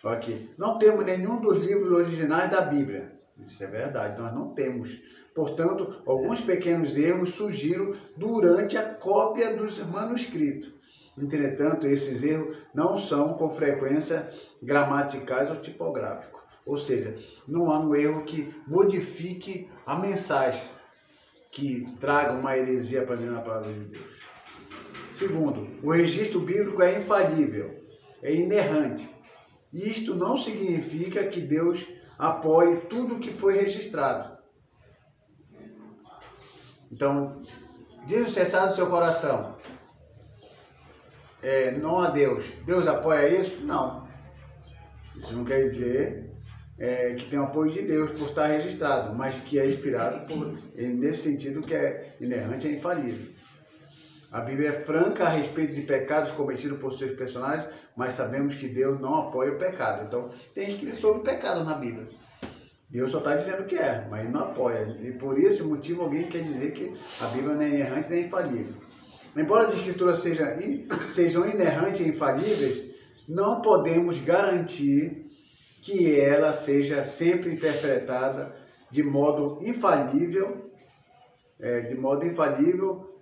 Speaker 2: Aqui. Não temos nenhum dos livros originais da Bíblia. Isso é verdade, nós não temos. Portanto, alguns pequenos erros surgiram durante a cópia dos manuscritos. Entretanto, esses erros não são com frequência gramaticais ou tipográficos. Ou seja, não há um erro que modifique a mensagem, que traga uma heresia para dentro da palavra de Deus. Segundo, o registro bíblico é infalível, é inerrante. Isto não significa que Deus apoie tudo que foi registrado. Então, diz o cessado do seu coração. Não há Deus. Deus apoia isso? Não. Isso não quer dizer que tem o apoio de Deus por estar registrado, mas que é inspirado nesse sentido que é inerrante e infalível. A Bíblia é franca a respeito de pecados cometidos por seus personagens, mas sabemos que Deus não apoia o pecado. Então, tem escrito sobre pecado na Bíblia. Deus só está dizendo que mas não apoia. E por esse motivo alguém quer dizer que a Bíblia não é inerrante nem infalível. Embora as escrituras sejam inerrantes e infalíveis, não podemos garantir que ela seja sempre interpretada de modo infalível.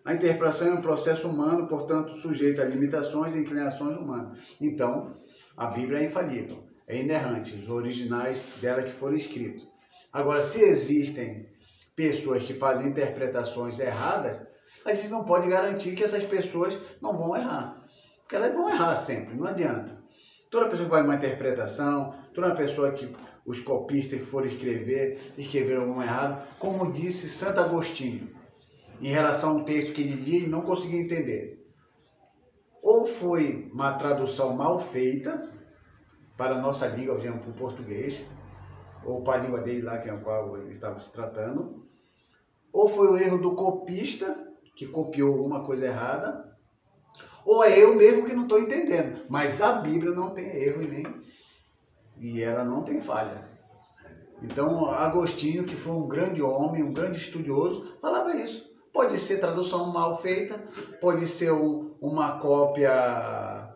Speaker 2: A interpretação é um processo humano, portanto, sujeito a limitações e inclinações humanas. Então, a Bíblia é infalível, é inerrante, os originais dela que foram escritos. Agora, se existem pessoas que fazem interpretações erradas, a gente não pode garantir que essas pessoas não vão errar. Porque elas vão errar sempre, não adianta. Toda pessoa que faz uma interpretação, toda pessoa que os copistas que foram escreveram algum errado, como disse Santo Agostinho, em relação a um texto que ele lia e não conseguia entender. Ou foi uma tradução mal feita para a nossa língua, por exemplo, para o português, ou para a língua dele lá, que é a qual ele estava se tratando, ou foi o erro do copista, que copiou alguma coisa errada, ou é eu mesmo que não estou entendendo. Mas a Bíblia não tem erro e ela não tem falha. Então, Agostinho, que foi um grande homem, um grande estudioso, falava isso. Pode ser tradução mal feita, pode ser uma cópia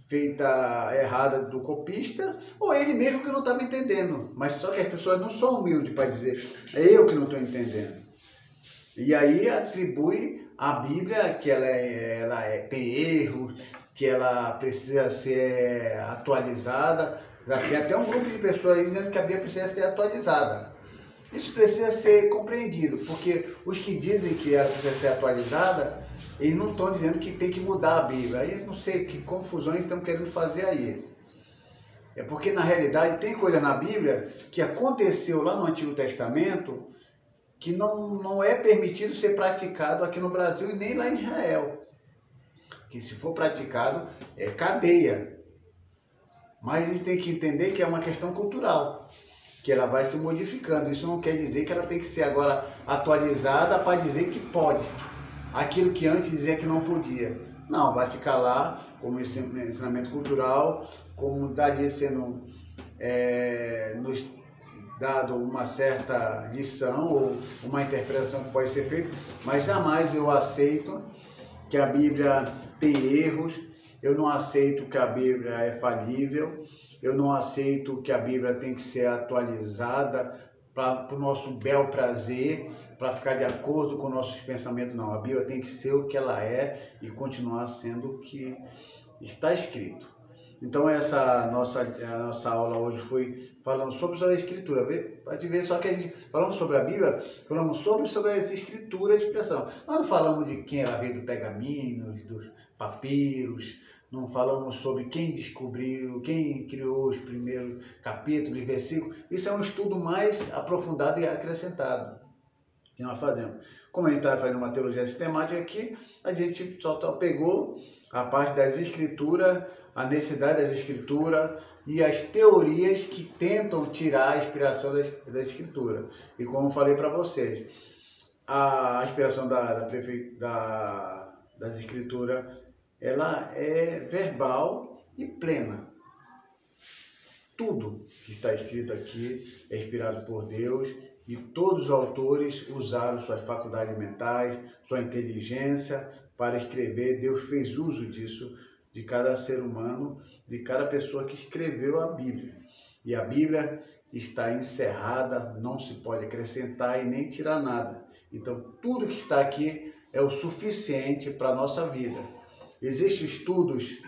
Speaker 2: feita errada do copista, ou ele mesmo que não estava entendendo. Mas só que as pessoas não são humildes para dizer, é eu que não estou entendendo. E aí atribui à Bíblia que ela tem erros, que ela precisa ser atualizada. Tem até um grupo de pessoas aí dizendo que a Bíblia precisa ser atualizada. Isso precisa ser compreendido, porque os que dizem que ela precisa ser atualizada, eles não estão dizendo que tem que mudar a Bíblia. Aí eu não sei que confusões estão querendo fazer aí. É porque na realidade tem coisa na Bíblia que aconteceu lá no Antigo Testamento que não é permitido ser praticado aqui no Brasil e nem lá em Israel. Que se for praticado é cadeia. Mas a gente tem que entender que é uma questão cultural, que ela vai se modificando. Isso não quer dizer que ela tem que ser agora atualizada para dizer que pode. Aquilo que antes dizia que não podia. Não, vai ficar lá como ensinamento cultural, como está sendo nos dado uma certa lição ou uma interpretação que pode ser feita, mas jamais eu aceito que a Bíblia tem erros, eu não aceito que a Bíblia é falível, eu não aceito que a Bíblia tem que ser atualizada para o nosso bel prazer, para ficar de acordo com nossos pensamentos, não. A Bíblia tem que ser o que ela é e continuar sendo o que está escrito. Então a nossa aula hoje foi falando sobre a Escritura. Pode ver só que a gente falamos sobre a Bíblia, falamos sobre as Escrituras, expressão. Nós não falamos de quem ela veio do pergaminho, dos papiros, não falamos sobre quem descobriu, quem criou os primeiros capítulos e versículos. Isso é um estudo mais aprofundado e acrescentado que nós fazemos. Como a gente está fazendo uma teologia sistemática aqui, a gente só pegou a parte das escrituras, a necessidade das escrituras e as teorias que tentam tirar a inspiração da escritura. E como eu falei para vocês, a inspiração das escrituras, ela é verbal e plena. Tudo que está escrito aqui é inspirado por Deus e todos os autores usaram suas faculdades mentais, sua inteligência para escrever. Deus fez uso disso, de cada ser humano, de cada pessoa que escreveu a Bíblia. E a Bíblia está encerrada, não se pode acrescentar e nem tirar nada. Então, tudo que está aqui é o suficiente para a nossa vida. Existem estudos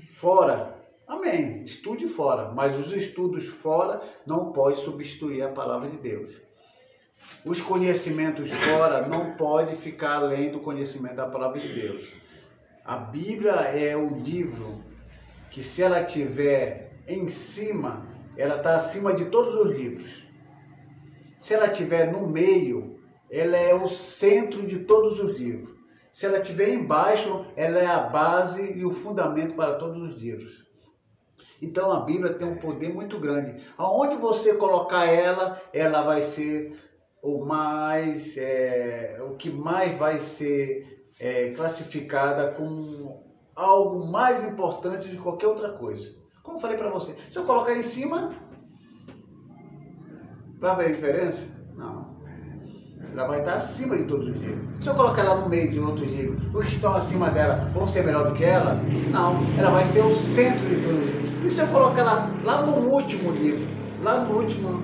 Speaker 2: fora, amém, estude fora, mas os estudos fora não podem substituir a palavra de Deus. Os conhecimentos fora não podem ficar além do conhecimento da palavra de Deus. A Bíblia é o livro que, se ela estiver em cima, ela está acima de todos os livros. Se ela estiver no meio, ela é o centro de todos os livros. Se ela estiver embaixo, ela é a base e o fundamento para todos os livros. Então a Bíblia tem um poder muito grande. Aonde você colocar ela, ela vai ser o que mais vai ser classificada como algo mais importante de qualquer outra coisa. Como eu falei para você, se eu colocar em cima, vai ver a diferença? Não. Ela vai estar acima de todos os livros. Se eu colocar ela no meio de outros livros, os que estão acima dela vão ser melhor do que ela? Não. Ela vai ser o centro de todos os livros. E se eu colocar ela lá no último livro, lá no último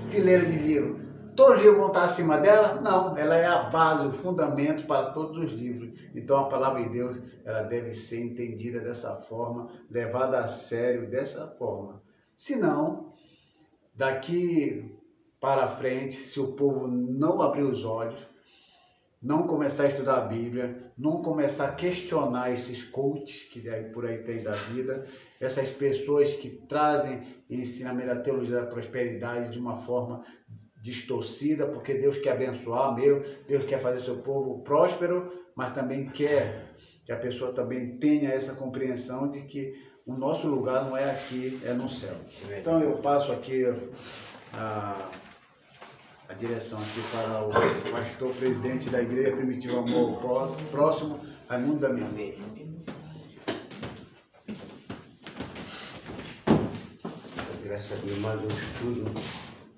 Speaker 2: fileira de livro, todos os livros vão estar acima dela? Não. Ela é a base, o fundamento para todos os livros. Então a palavra de Deus, ela deve ser entendida dessa forma, levada a sério dessa forma. Senão, daqui para frente, se o povo não abrir os olhos, não começar a estudar a Bíblia, não começar a questionar esses coaches que por aí tem da vida, essas pessoas que trazem ensinamento da teologia da prosperidade de uma forma distorcida, porque Deus quer abençoar mesmo, Deus quer fazer seu povo próspero, mas também quer que a pessoa também tenha essa compreensão de que o nosso lugar não é aqui, é no céu. Então eu passo aqui a direção aqui para o pastor presidente da Igreja Primitiva Amor ao Próximo, Raimundo Damião.
Speaker 1: Graças a Deus, mais um estudo,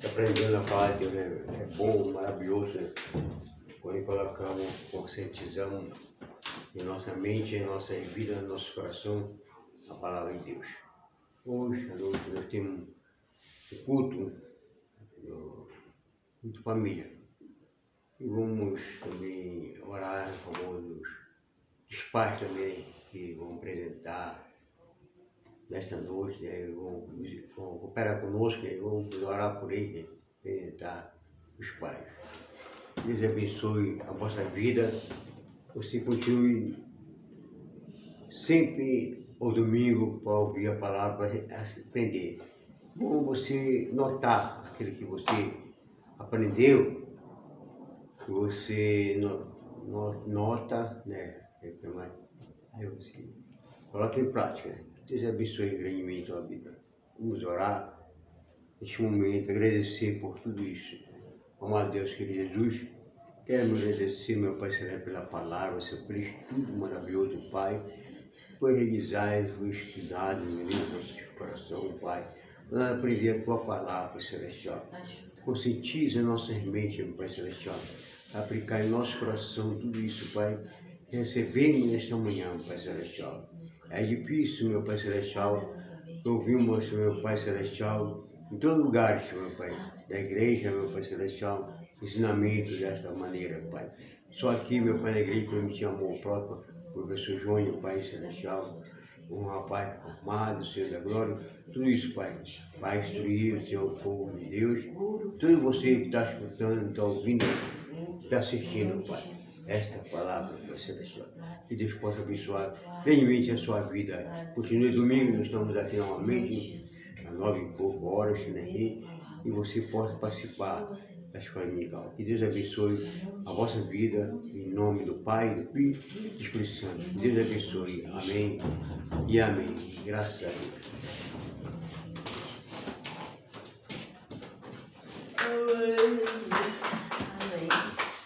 Speaker 1: aprendendo a palavra de Deus, né? É bom, maravilhoso, né? Quando colocamos, conscientizamos em nossa mente, em nossa vida, em nosso coração, a palavra de Deus. Hoje, à noite, nós temos o culto de família. E vamos também orar em favor dos pais também, que vão apresentar nesta noite, né? Vão cooperar conosco, né? Vamos orar por eles, né? Apresentar os pais. Deus abençoe a vossa vida. Você continue sempre ao domingo para ouvir a palavra, para aprender. Bom você notar aquilo que você aprendeu, que você nota, né? Aí você coloca em prática. Né? Deus abençoe grandemente a tua vida. Vamos orar neste momento, agradecer por tudo isso. Amado Deus, querido Jesus, quero agradecer, meu Pai Celeste, pela palavra, seu por isso tudo maravilhoso, Pai. Foi realizado, foi estudado, meu Deus, no nosso coração, Pai. Nós aprender a tua palavra, Pai Celestial. Conscientiza nossas mentes, meu Pai Celestial. Aplicar em nosso coração tudo isso, Pai. Recebemos nesta manhã, Pai Celestial. É difícil, meu Pai Celestial, ouvimos, meu Pai Celestial, em todos lugares, meu Pai, da igreja, meu Pai Celestial, ensinamento desta maneira, Pai. Só aqui, meu Pai, na igreja, permitir amor próprio, professor Jônio, Pai Celestial, um rapaz formado, Senhor da glória, tudo isso, Pai, vai instruir o Senhor, o povo de Deus, todo você que está escutando, está ouvindo, está assistindo, Pai, esta palavra, Pai Celestial, que Deus possa abençoar plenamente a sua vida. Continue domingo, nós estamos aqui novamente, às 9h e pouco horas, né? E você possa participar da escola dominical. Que Deus abençoe a vossa vida, em nome do Pai, do Filho e do Espírito Santo. Que Deus abençoe. Amém e amém. Graças a Deus.